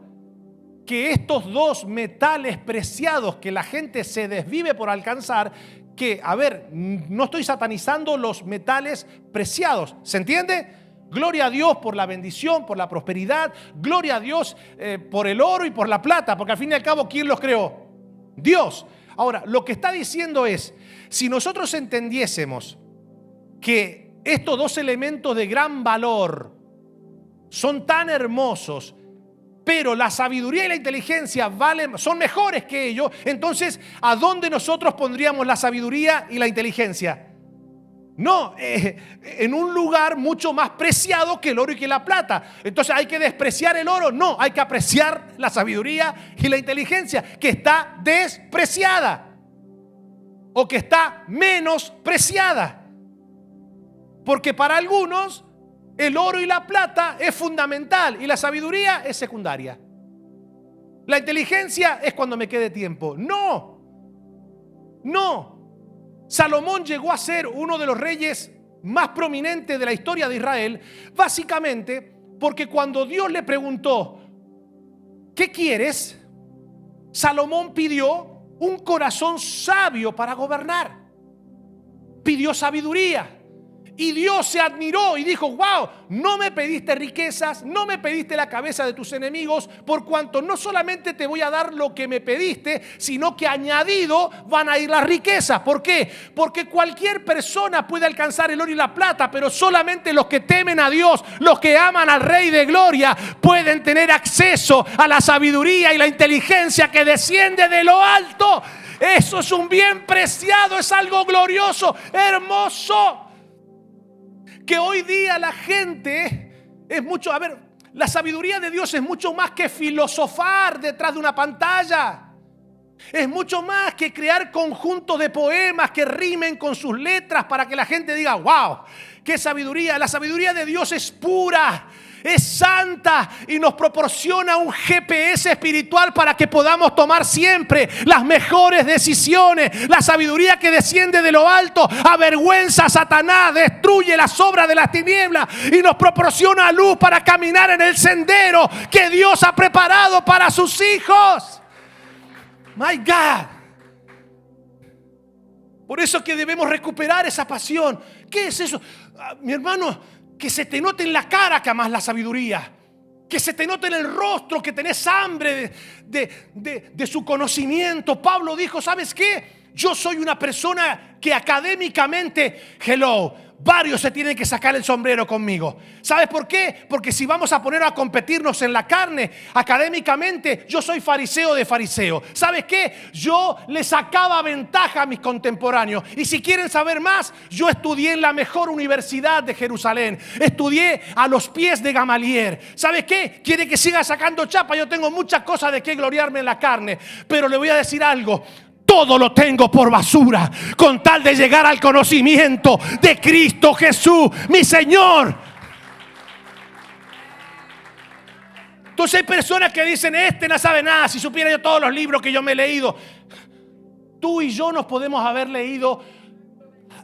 que estos dos metales preciados que la gente se desvive por alcanzar, que, a ver, no estoy satanizando los metales preciados, ¿se entiende? Gloria a Dios por la bendición, por la prosperidad, gloria a Dios por el oro y por la plata, porque al fin y al cabo, ¿quién los creó? Dios. Ahora, lo que está diciendo es, si nosotros entendiésemos que estos dos elementos de gran valor son tan hermosos, pero la sabiduría y la inteligencia son mejores que ellos, entonces, ¿a dónde nosotros pondríamos la sabiduría y la inteligencia? No, en un lugar mucho más preciado que el oro y que la plata. Entonces, ¿hay que despreciar el oro? No, hay que apreciar la sabiduría y la inteligencia, que está despreciada o que está menospreciada. Porque para algunos el oro y la plata es fundamental y la sabiduría es secundaria. La inteligencia es cuando me quede tiempo. No. Salomón llegó a ser uno de los reyes más prominentes de la historia de Israel, básicamente porque cuando Dios le preguntó, ¿qué quieres? Salomón pidió un corazón sabio para gobernar. Pidió sabiduría. Y Dios se admiró y dijo, wow, no me pediste riquezas, no me pediste la cabeza de tus enemigos, por cuanto no solamente te voy a dar lo que me pediste, sino que añadido van a ir las riquezas. ¿Por qué? Porque cualquier persona puede alcanzar el oro y la plata, pero solamente los que temen a Dios, los que aman al Rey de Gloria, pueden tener acceso a la sabiduría y la inteligencia que desciende de lo alto. Eso es un bien preciado, es algo glorioso, hermoso. Que hoy día la gente es mucho, la sabiduría de Dios es mucho más que filosofar detrás de una pantalla. Es mucho más que crear conjuntos de poemas que rimen con sus letras para que la gente diga, wow, qué sabiduría. La sabiduría de Dios es pura, es santa y nos proporciona un GPS espiritual para que podamos tomar siempre las mejores decisiones. La sabiduría que desciende de lo alto avergüenza a Satanás, destruye las obras de las tinieblas y nos proporciona luz para caminar en el sendero que Dios ha preparado para sus hijos. My God. Por eso que debemos recuperar esa pasión. ¿Qué es eso? Mi hermano, que se te note en la cara que amas la sabiduría. Que se te note en el rostro que tenés hambre de su conocimiento. Pablo dijo, ¿sabes qué? Yo soy una persona que académicamente, varios se tienen que sacar el sombrero conmigo. ¿Sabes por qué? Porque si vamos a poner a competirnos en la carne, académicamente, yo soy fariseo de fariseo. ¿Sabes qué? Yo le sacaba ventaja a mis contemporáneos. Y si quieren saber más, yo estudié en la mejor universidad de Jerusalén. Estudié a los pies de Gamaliel. ¿Sabes qué? Quiere que siga sacando chapa. Yo tengo muchas cosas de qué gloriarme en la carne. Pero le voy a decir algo. Todo lo tengo por basura con tal de llegar al conocimiento de Cristo Jesús, mi Señor. Entonces hay personas que dicen, este no sabe nada, si supiera yo todos los libros que yo me he leído. Tú y yo nos podemos haber leído,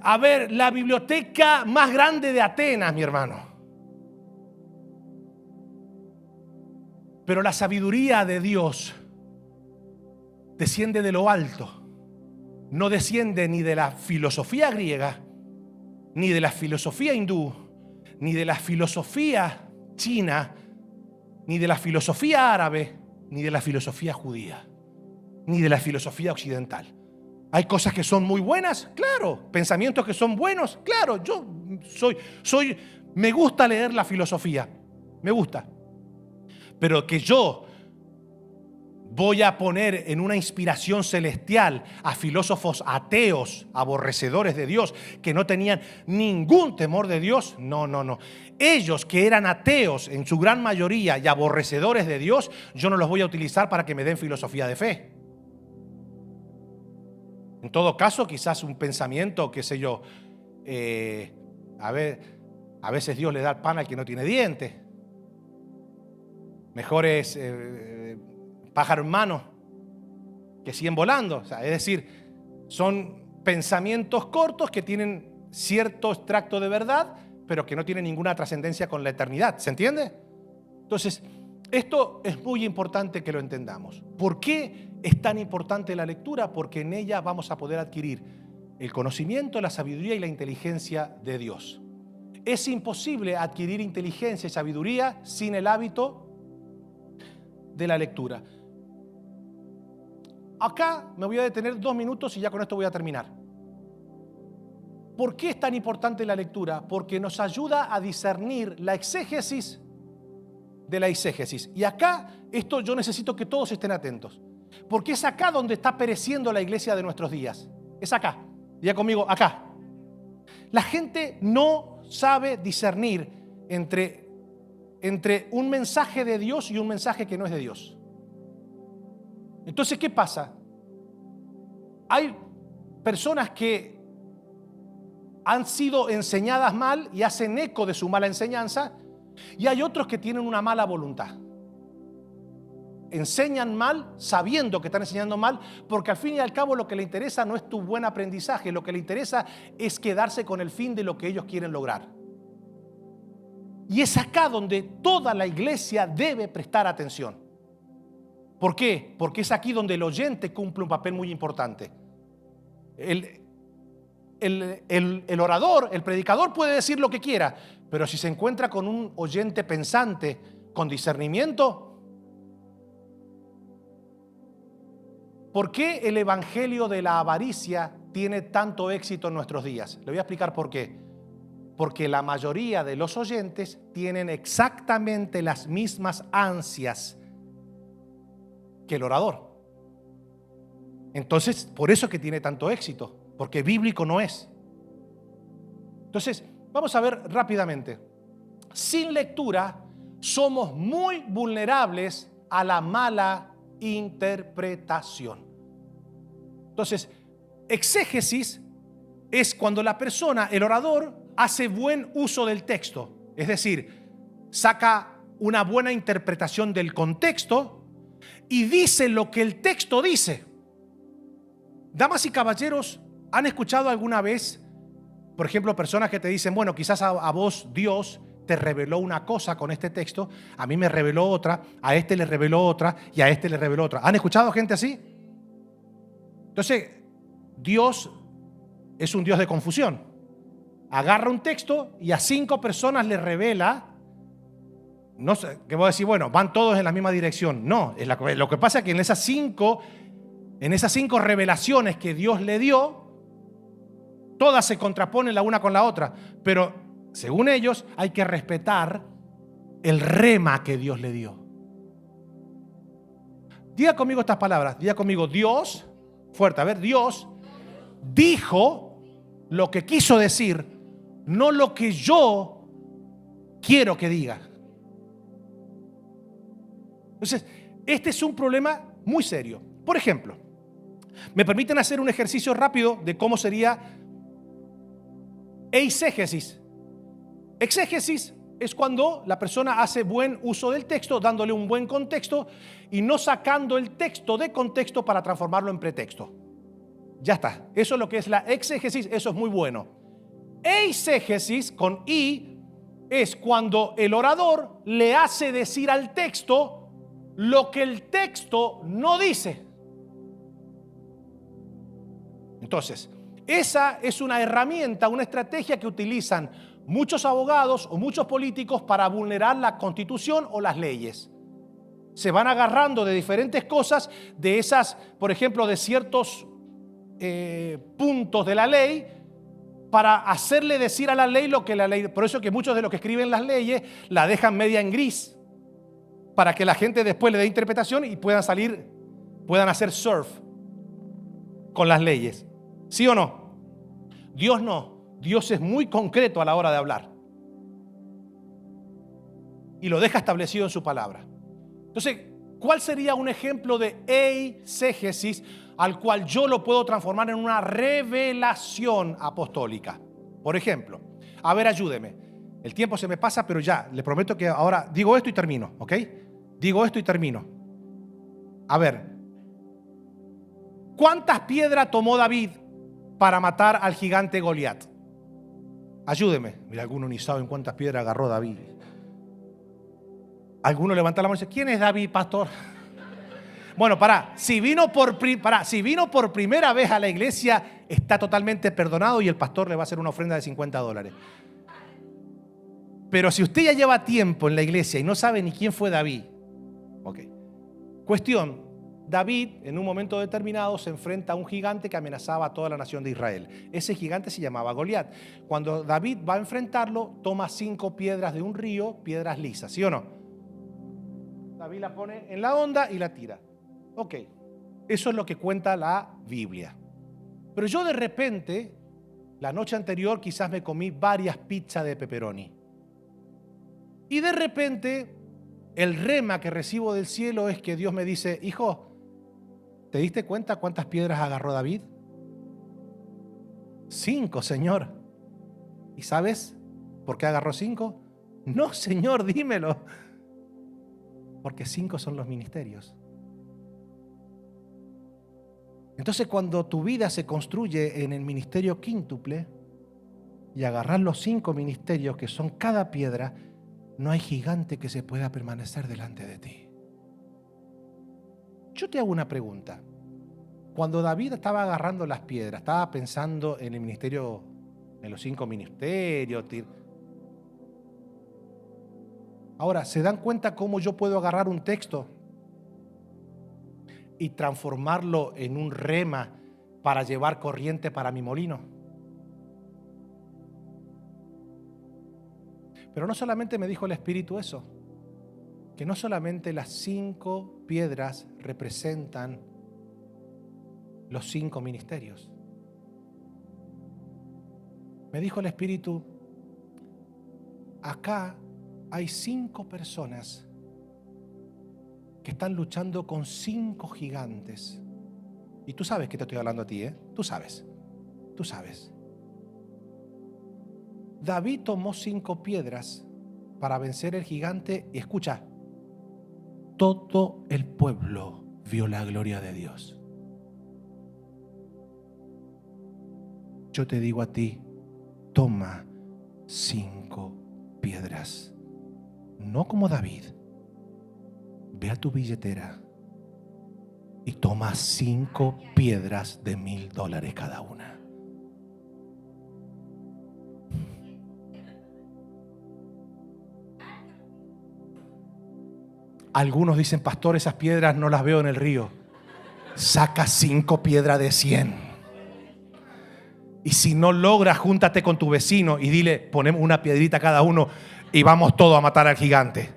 la biblioteca más grande de Atenas, mi hermano. Pero la sabiduría de Dios desciende de lo alto. No desciende ni de la filosofía griega, ni de la filosofía hindú, ni de la filosofía china, ni de la filosofía árabe, ni de la filosofía judía, ni de la filosofía occidental. Hay cosas que son muy buenas, claro. Pensamientos que son buenos, claro. Yo me gusta leer la filosofía, me gusta. Pero que yo voy a poner en una inspiración celestial a filósofos ateos, aborrecedores de Dios, que no tenían ningún temor de Dios. No. Ellos que eran ateos en su gran mayoría y aborrecedores de Dios, yo no los voy a utilizar para que me den filosofía de fe. En todo caso, quizás un pensamiento, qué sé yo, a veces Dios le da el pan al que no tiene dientes. Mejor es pájaro en mano que 100 volando. O sea, es decir, son pensamientos cortos que tienen cierto extracto de verdad, pero que no tienen ninguna trascendencia con la eternidad. ¿Se entiende? Entonces, esto es muy importante que lo entendamos. ¿Por qué es tan importante la lectura? Porque en ella vamos a poder adquirir el conocimiento, la sabiduría y la inteligencia de Dios. Es imposible adquirir inteligencia y sabiduría sin el hábito de la lectura. Acá me voy a detener 2 minutos y ya con esto voy a terminar. ¿Por qué es tan importante la lectura? Porque nos ayuda a discernir la exégesis de la eisegesis. Y acá, esto yo necesito que todos estén atentos. Porque es acá donde está pereciendo la iglesia de nuestros días. Es acá. Diga conmigo, acá. La gente no sabe discernir entre un mensaje de Dios y un mensaje que no es de Dios. Entonces, ¿qué pasa? Hay personas que han sido enseñadas mal y hacen eco de su mala enseñanza, y hay otros que tienen una mala voluntad. Enseñan mal sabiendo que están enseñando mal, porque al fin y al cabo lo que le interesa no es tu buen aprendizaje, lo que le interesa es quedarse con el fin de lo que ellos quieren lograr. Y es acá donde toda la iglesia debe prestar atención. ¿Por qué? Porque es aquí donde el oyente cumple un papel muy importante. El orador, el predicador puede decir lo que quiera, pero si se encuentra con un oyente pensante, con discernimiento. ¿Por qué el evangelio de la avaricia tiene tanto éxito en nuestros días? Le voy a explicar por qué. Porque la mayoría de los oyentes tienen exactamente las mismas ansias que el orador. Entonces, por eso es que tiene tanto éxito, porque bíblico no es. Entonces, vamos a ver rápidamente. Sin lectura, somos muy vulnerables a la mala interpretación. Entonces, exégesis es cuando la persona, el orador, hace buen uso del texto. Es decir, saca una buena interpretación del contexto y dice lo que el texto dice. Damas y caballeros, ¿han escuchado alguna vez, por ejemplo, personas que te dicen, bueno, quizás a vos Dios te reveló una cosa con este texto, a mí me reveló otra, a este le reveló otra y a este le reveló otra? ¿Han escuchado gente así? Entonces, Dios es un Dios de confusión. Agarra un texto y a 5 personas le revela. No sé, que voy a decir, bueno, van todos en la misma dirección. No, lo que pasa es que en esas 5 revelaciones que Dios le dio, todas se contraponen la una con la otra. Pero según ellos hay que respetar el rema que Dios le dio. Diga conmigo estas palabras. Diga conmigo, Dios, fuerte, a ver, Dios dijo lo que quiso decir, no lo que yo quiero que diga. Entonces, este es un problema muy serio. Por ejemplo, ¿me permiten hacer un ejercicio rápido de cómo sería eisegesis? Exégesis es cuando la persona hace buen uso del texto, dándole un buen contexto y no sacando el texto de contexto para transformarlo en pretexto. Ya está. Eso es lo que es la exégesis, eso es muy bueno. Eisegesis, con I, es cuando el orador le hace decir al texto lo que el texto no dice. Entonces, esa es una herramienta, una estrategia que utilizan muchos abogados o muchos políticos para vulnerar la Constitución o las leyes. Se van agarrando de diferentes cosas, de esas, por ejemplo, de ciertos puntos de la ley, para hacerle decir a la ley lo que la ley. Por eso que muchos de los que escriben las leyes la dejan media en gris, para que la gente después le dé interpretación y puedan hacer surf con las leyes. ¿Sí o no? Dios no. Dios es muy concreto a la hora de hablar. Y lo deja establecido en su palabra. Entonces, ¿cuál sería un ejemplo de eisegesis al cual yo lo puedo transformar en una revelación apostólica? Por ejemplo, a ver, ayúdeme. El tiempo se me pasa, pero ya, le prometo que ahora digo esto y termino, ¿ok? Digo esto y termino. A ver, ¿cuántas piedras tomó David para matar al gigante Goliat? Ayúdeme. Mira, algunos ni saben cuántas piedras agarró David. Alguno levanta la mano y dice, ¿quién es David, pastor? Bueno, si vino por primera vez a la iglesia, está totalmente perdonado y el pastor le va a hacer una ofrenda de $50. Pero si usted ya lleva tiempo en la iglesia y no sabe ni quién fue David, ok. Cuestión, David en un momento determinado se enfrenta a un gigante que amenazaba a toda la nación de Israel. Ese gigante se llamaba Goliat. Cuando David va a enfrentarlo, toma 5 piedras de un río, piedras lisas, ¿sí o no? David la pone en la onda y la tira. Ok, eso es lo que cuenta la Biblia. Pero yo de repente, la noche anterior quizás me comí varias pizzas de pepperoni. Y de repente, el rema que recibo del cielo es que Dios me dice, hijo, ¿te diste cuenta cuántas piedras agarró David? 5, Señor. ¿Y sabes por qué agarró 5? No, Señor, dímelo. Porque 5 son los ministerios. Entonces, cuando tu vida se construye en el ministerio quíntuple y agarrar los 5 ministerios que son cada piedra, no hay gigante que se pueda permanecer delante de ti. Yo te hago una pregunta. Cuando David estaba agarrando las piedras, estaba pensando en el ministerio, en los 5 ministerios. Ahora, ¿se dan cuenta cómo yo puedo agarrar un texto y transformarlo en un rema para llevar corriente para mi molino? Pero no solamente me dijo el Espíritu eso, que no solamente las 5 piedras representan los 5 ministerios. Me dijo el Espíritu, acá hay 5 personas que están luchando con 5 gigantes. Y tú sabes que te estoy hablando a ti, ¿eh? Tú sabes. David tomó 5 piedras para vencer el gigante y escucha, todo el pueblo vio la gloria de Dios. Yo te digo a ti, toma 5 piedras. No como David. Ve a tu billetera y toma 5 piedras de $1,000 cada una. Algunos dicen, pastor, esas piedras no las veo en el río. Saca 5 piedras de 100. Y si no logras, júntate con tu vecino y dile, ponemos una piedrita cada uno y vamos todos a matar al gigante.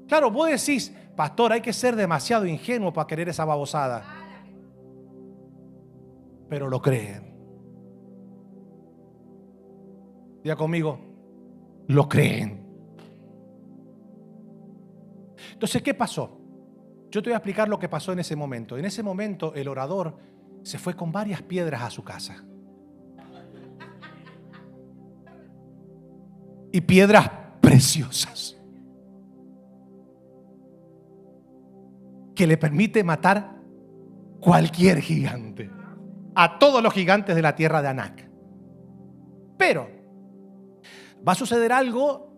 Claro, vos decís, pastor, hay que ser demasiado ingenuo para querer esa babosada. Pero lo creen. Diga conmigo, lo creen. Entonces, ¿qué pasó? Yo te voy a explicar lo que pasó en ese momento. En ese momento, el orador se fue con varias piedras a su casa. Y piedras preciosas que le permite matar cualquier gigante, a todos los gigantes de la tierra de Anac. Pero va a suceder algo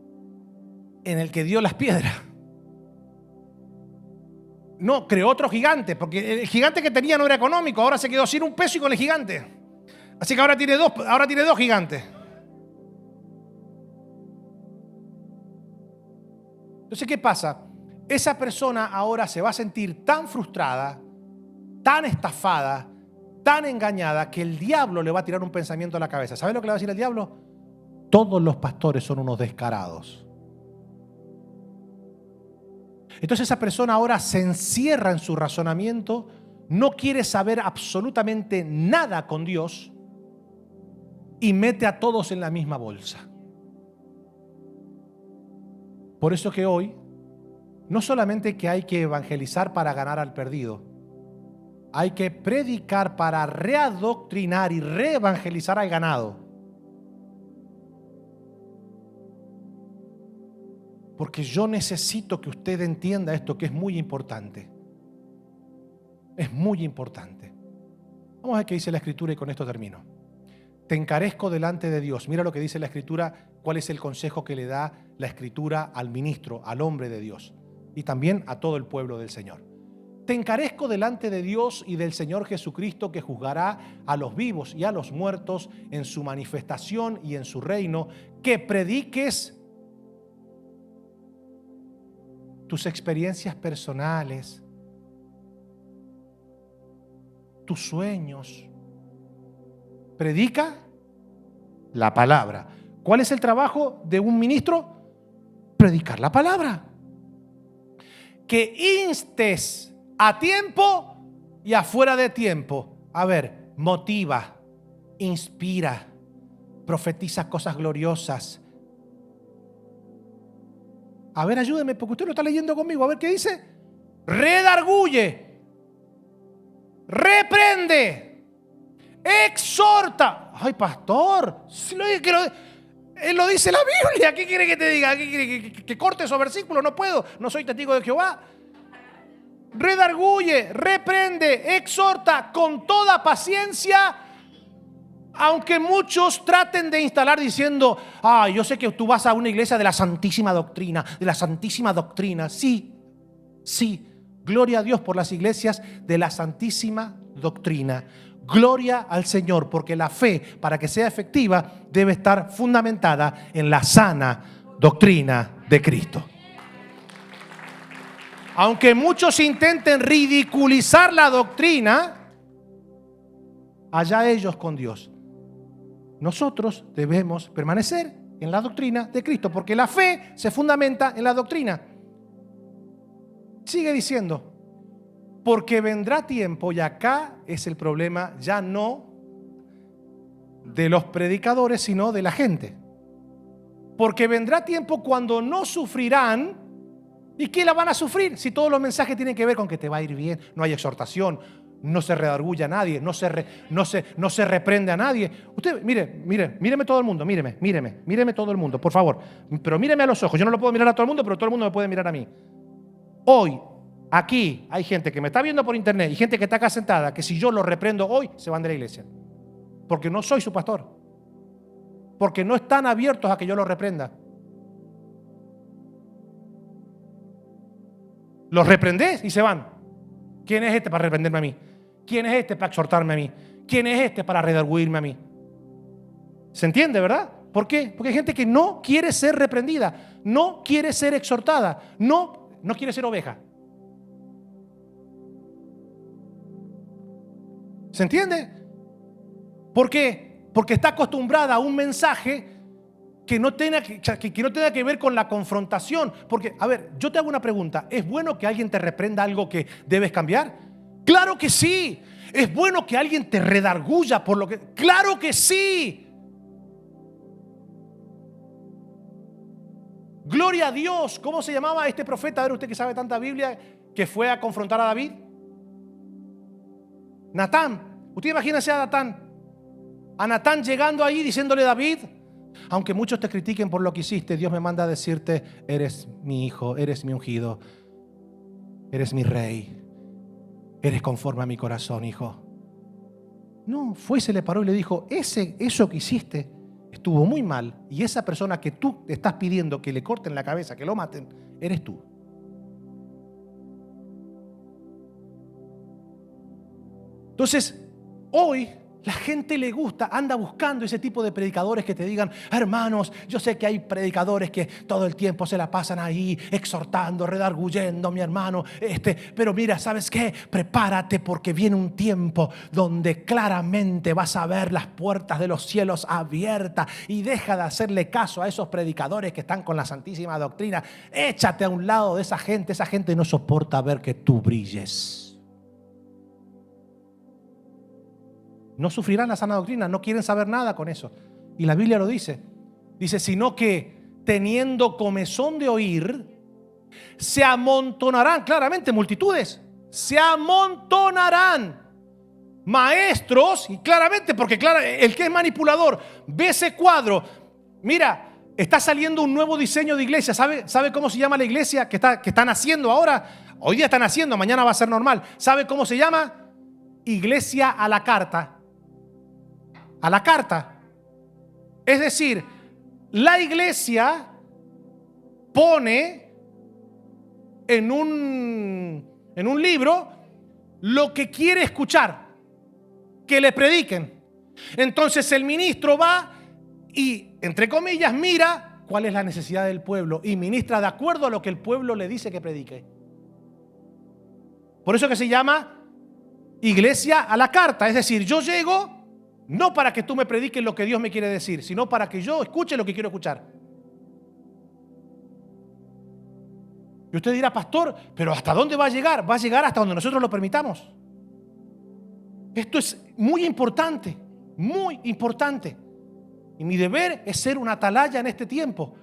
en el que dio las piedras. No, creó otro gigante, porque el gigante que tenía no era económico, ahora se quedó sin un peso y con el gigante. Así que ahora tiene dos gigantes. Entonces, ¿qué pasa? Esa persona ahora se va a sentir tan frustrada, tan estafada, tan engañada, que el diablo le va a tirar un pensamiento a la cabeza. ¿Sabe lo que le va a decir el diablo? Todos los pastores son unos descarados. Entonces esa persona ahora se encierra en su razonamiento, no quiere saber absolutamente nada con Dios y mete a todos en la misma bolsa. Por eso que hoy, no solamente que hay que evangelizar para ganar al perdido, hay que predicar para readoctrinar y reevangelizar al ganado. Porque yo necesito que usted entienda esto, que es muy importante. Es muy importante. Vamos a ver qué dice la Escritura y con esto termino. Te encarezco delante de Dios. Mira lo que dice la Escritura, cuál es el consejo que le da la Escritura al ministro, al hombre de Dios y también a todo el pueblo del Señor. Te encarezco delante de Dios y del Señor Jesucristo, que juzgará a los vivos y a los muertos en su manifestación y en su reino, que prediques tus experiencias personales, tus sueños. Predica la palabra. ¿Cuál es el trabajo de un ministro? Predicar la palabra. Que instes a tiempo y afuera de tiempo. A ver, motiva, inspira, profetiza cosas gloriosas. A ver, ayúdeme, porque usted lo está leyendo conmigo. A ver, ¿qué dice? Redarguye, reprende, exhorta. Ay, pastor, él lo dice la Biblia. ¿Qué quiere que te diga? ¿Qué quiere que corte esos versículos? No puedo, no soy testigo de Jehová. Redarguye, reprende, exhorta con toda paciencia. Aunque muchos traten de instalar diciendo, yo sé que tú vas a una iglesia de la santísima doctrina, de la santísima doctrina. Sí, gloria a Dios por las iglesias de la santísima doctrina. Gloria al Señor, porque la fe, para que sea efectiva, debe estar fundamentada en la sana doctrina de Cristo. Aunque muchos intenten ridiculizar la doctrina, allá ellos con Dios. Nosotros debemos permanecer en la doctrina de Cristo, porque la fe se fundamenta en la doctrina. Sigue diciendo, porque vendrá tiempo, y acá es el problema ya no de los predicadores, sino de la gente. Porque vendrá tiempo cuando no sufrirán. ¿Y qué la van a sufrir? Si todos los mensajes tienen que ver con que te va a ir bien, no hay exhortación, no se redarguye a nadie, no se reprende a nadie. Usted, míreme todo el mundo, míreme todo el mundo, por favor. Pero míreme a los ojos. Yo no lo puedo mirar a todo el mundo, pero todo el mundo me puede mirar a mí. Hoy, aquí, hay gente que me está viendo por internet y gente que está acá sentada, que si yo lo reprendo hoy, se van de la iglesia. Porque no soy su pastor. Porque no están abiertos a que yo lo reprenda. Los reprendés y se van. ¿Quién es este para reprenderme a mí? ¿Quién es este para exhortarme a mí? ¿Quién es este para redarguirme a mí? ¿Se entiende, verdad? ¿Por qué? Porque hay gente que no quiere ser reprendida, no quiere ser exhortada, no quiere ser oveja. ¿Se entiende? ¿Por qué? Porque está acostumbrada a un mensaje que no tenga que ver con la confrontación. Porque, a ver, yo te hago una pregunta. ¿Es bueno que alguien te reprenda algo que debes cambiar? ¡Claro que sí! ¿Es bueno que alguien te redarguya por lo que...? ¡Claro que sí! Gloria a Dios. ¿Cómo se llamaba este profeta? A ver, usted que sabe tanta Biblia, que fue a confrontar a David. Natán. Usted imagínese a Natán. A Natán llegando ahí diciéndole: David, aunque muchos te critiquen por lo que hiciste, Dios me manda a decirte: eres mi hijo, eres mi ungido, eres mi rey, eres conforme a mi corazón, hijo. No, fue y se le paró y le dijo: eso que hiciste estuvo muy mal, y esa persona que tú estás pidiendo que le corten la cabeza, que lo maten, eres tú. Entonces, hoy la gente le gusta, anda buscando ese tipo de predicadores que te digan: hermanos, yo sé que hay predicadores que todo el tiempo se la pasan ahí exhortando, redarguyendo, mi hermano, pero mira, ¿sabes qué? Prepárate, porque viene un tiempo donde claramente vas a ver las puertas de los cielos abiertas, y deja de hacerle caso a esos predicadores que están con la santísima doctrina. Échate a un lado de esa gente no soporta ver que tú brilles. No sufrirán la sana doctrina, no quieren saber nada con eso. Y la Biblia lo dice. Dice, sino que teniendo comezón de oír, se amontonarán, claramente multitudes, se amontonarán maestros, y claramente, porque claro, el que es manipulador ve ese cuadro. Mira, está saliendo un nuevo diseño de iglesia. ¿Sabe cómo se llama la iglesia que están haciendo ahora? Hoy día están haciendo, mañana va a ser normal. ¿Sabe cómo se llama? Iglesia a la carta. A la carta. Es decir, la iglesia pone en un libro lo que quiere escuchar, que le prediquen. Entonces el ministro va y, entre comillas, mira cuál es la necesidad del pueblo y ministra de acuerdo a lo que el pueblo le dice que predique. Por eso que se llama iglesia a la carta. Es decir, yo llego no para que tú me prediques lo que Dios me quiere decir, sino para que yo escuche lo que quiero escuchar. Y usted dirá: pastor, pero ¿hasta dónde va a llegar? Va a llegar hasta donde nosotros lo permitamos. Esto es muy importante, muy importante. Y mi deber es ser una atalaya en este tiempo.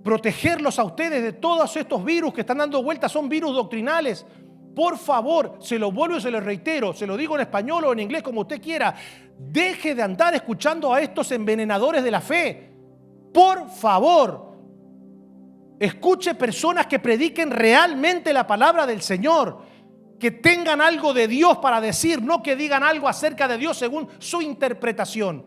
Protegerlos a ustedes de todos estos virus que están dando vueltas. Son virus doctrinales. Por favor, se lo vuelvo y se lo reitero, se lo digo en español o en inglés, como usted quiera. Deje de andar escuchando a estos envenenadores de la fe. Por favor, escuche personas que prediquen realmente la palabra del Señor, que tengan algo de Dios para decir, no que digan algo acerca de Dios según su interpretación.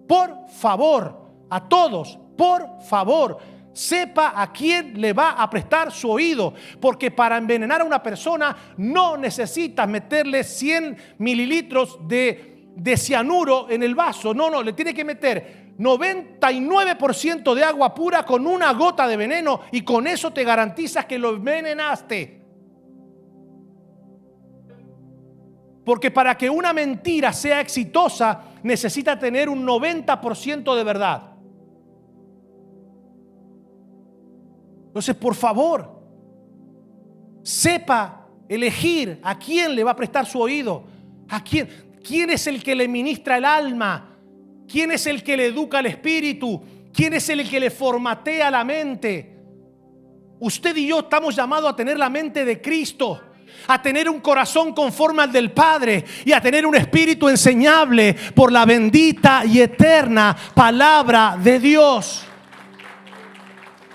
Por favor, a todos, por favor, sepa a quién le va a prestar su oído, porque para envenenar a una persona no necesitas meterle 100 mililitros de cianuro en el vaso. No, le tiene que meter 99% de agua pura con una gota de veneno, y con eso te garantizas que lo envenenaste. Porque para que una mentira sea exitosa necesita tener un 90% de verdad. Entonces, por favor, sepa elegir a quién le va a prestar su oído, a quién es el que le ministra el alma, quién es el que le educa el espíritu, quién es el que le formatea la mente. Usted y yo estamos llamados a tener la mente de Cristo, a tener un corazón conforme al del Padre y a tener un espíritu enseñable por la bendita y eterna palabra de Dios.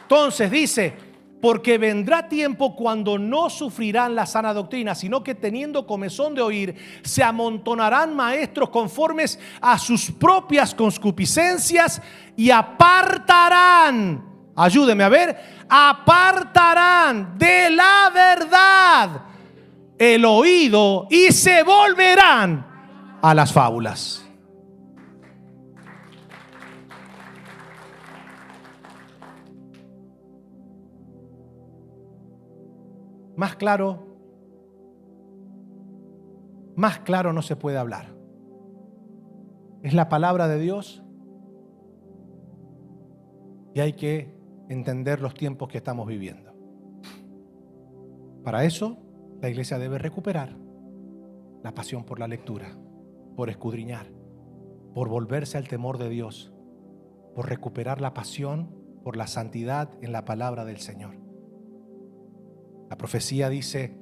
Entonces dice, porque vendrá tiempo cuando no sufrirán la sana doctrina, sino que teniendo comezón de oír, se amontonarán maestros conformes a sus propias concupiscencias y apartarán, ayúdeme a ver, apartarán de la verdad el oído y se volverán a las fábulas. Más claro no se puede hablar. Es la palabra de Dios y hay que entender los tiempos que estamos viviendo. Para eso, la iglesia debe recuperar la pasión por la lectura, por escudriñar, por volverse al temor de Dios, por recuperar la pasión por la santidad en la palabra del Señor. La profecía dice: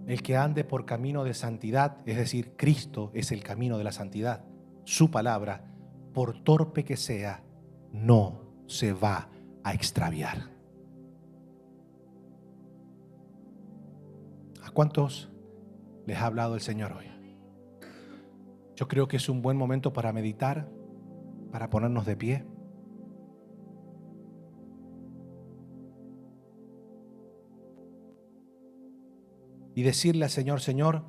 el que ande por camino de santidad, es decir, Cristo es el camino de la santidad, su palabra, por torpe que sea, no se va a extraviar. ¿A cuántos les ha hablado el Señor hoy? Yo creo que es un buen momento para meditar, para ponernos de pie. Y decirle al Señor: Señor,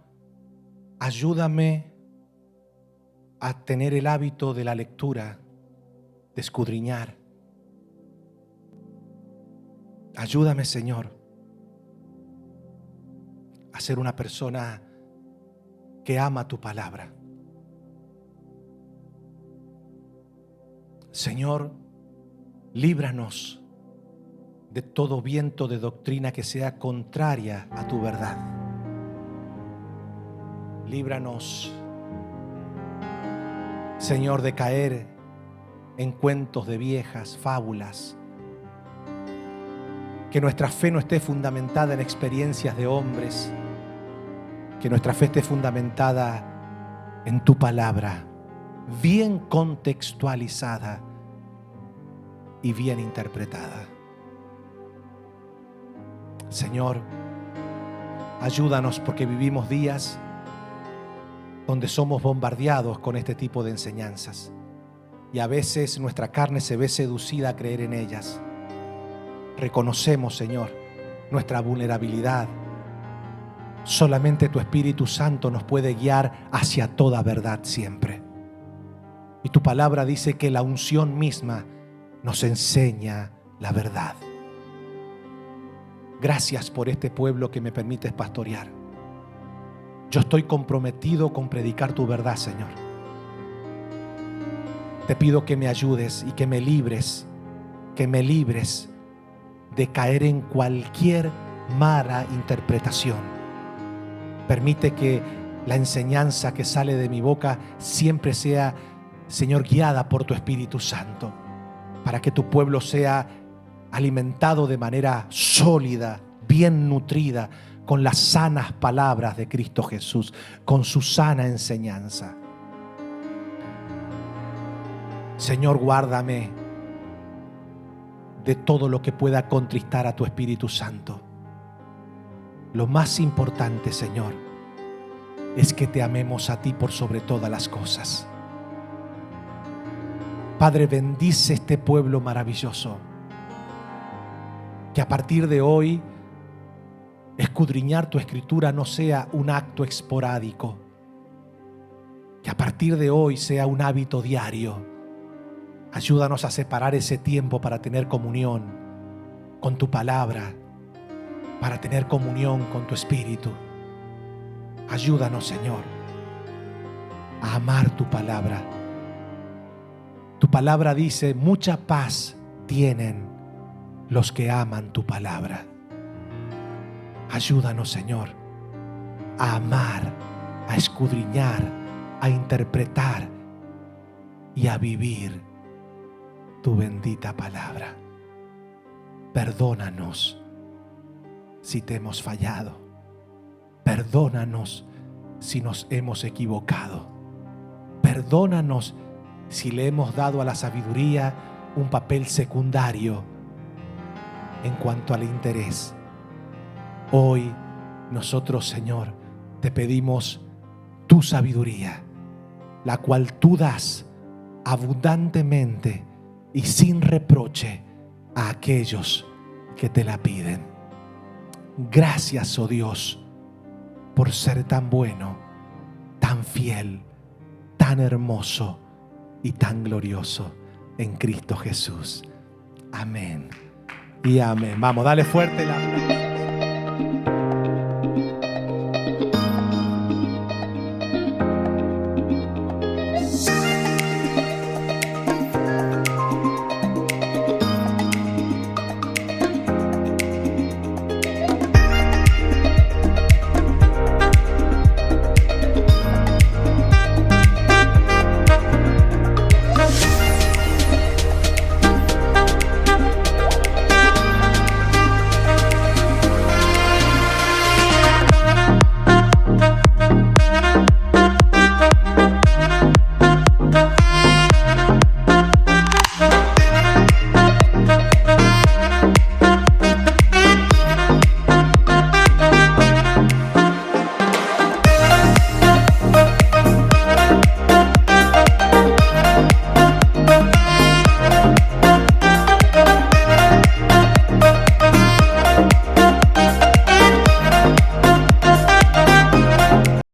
ayúdame a tener el hábito de la lectura, de escudriñar. Ayúdame, Señor, a ser una persona que ama tu palabra. Señor, líbranos de todo viento de doctrina que sea contraria a tu verdad. Líbranos, Señor, de caer en cuentos de viejas fábulas. Que nuestra fe no esté fundamentada en experiencias de hombres. Que nuestra fe esté fundamentada en tu palabra, bien contextualizada y bien interpretada. Señor, ayúdanos porque vivimos días donde somos bombardeados con este tipo de enseñanzas y a veces nuestra carne se ve seducida a creer en ellas. Reconocemos, Señor, nuestra vulnerabilidad. Solamente tu Espíritu Santo nos puede guiar hacia toda verdad siempre. Y tu palabra dice que la unción misma nos enseña la verdad. Gracias por este pueblo que me permites pastorear. Yo estoy comprometido con predicar tu verdad, Señor. Te pido que me ayudes y que me libres de caer en cualquier mala interpretación. Permite que la enseñanza que sale de mi boca siempre sea, Señor, guiada por tu Espíritu Santo, para que tu pueblo sea alimentado de manera sólida, bien nutrida, con las sanas palabras de Cristo Jesús, con su sana enseñanza. Señor, guárdame de todo lo que pueda contristar a tu Espíritu Santo. Lo más importante, Señor, es que te amemos a ti por sobre todas las cosas. Padre, bendice este pueblo maravilloso. Que a partir de hoy, escudriñar tu Escritura no sea un acto esporádico. Que a partir de hoy sea un hábito diario. Ayúdanos a separar ese tiempo para tener comunión con tu palabra, para tener comunión con tu Espíritu. Ayúdanos, Señor, a amar tu palabra. Tu palabra dice: mucha paz tienen los que aman tu palabra. Ayúdanos, Señor, a amar, a escudriñar, a interpretar y a vivir tu bendita palabra. Perdónanos si te hemos fallado. Perdónanos si nos hemos equivocado. Perdónanos si le hemos dado a la sabiduría un papel secundario en cuanto al interés. Hoy nosotros, Señor, te pedimos tu sabiduría, la cual tú das abundantemente y sin reproche a aquellos que te la piden. Gracias, oh Dios, por ser tan bueno, tan fiel, tan hermoso y tan glorioso en Cristo Jesús. Amén y amén. Vamos, dale fuerte la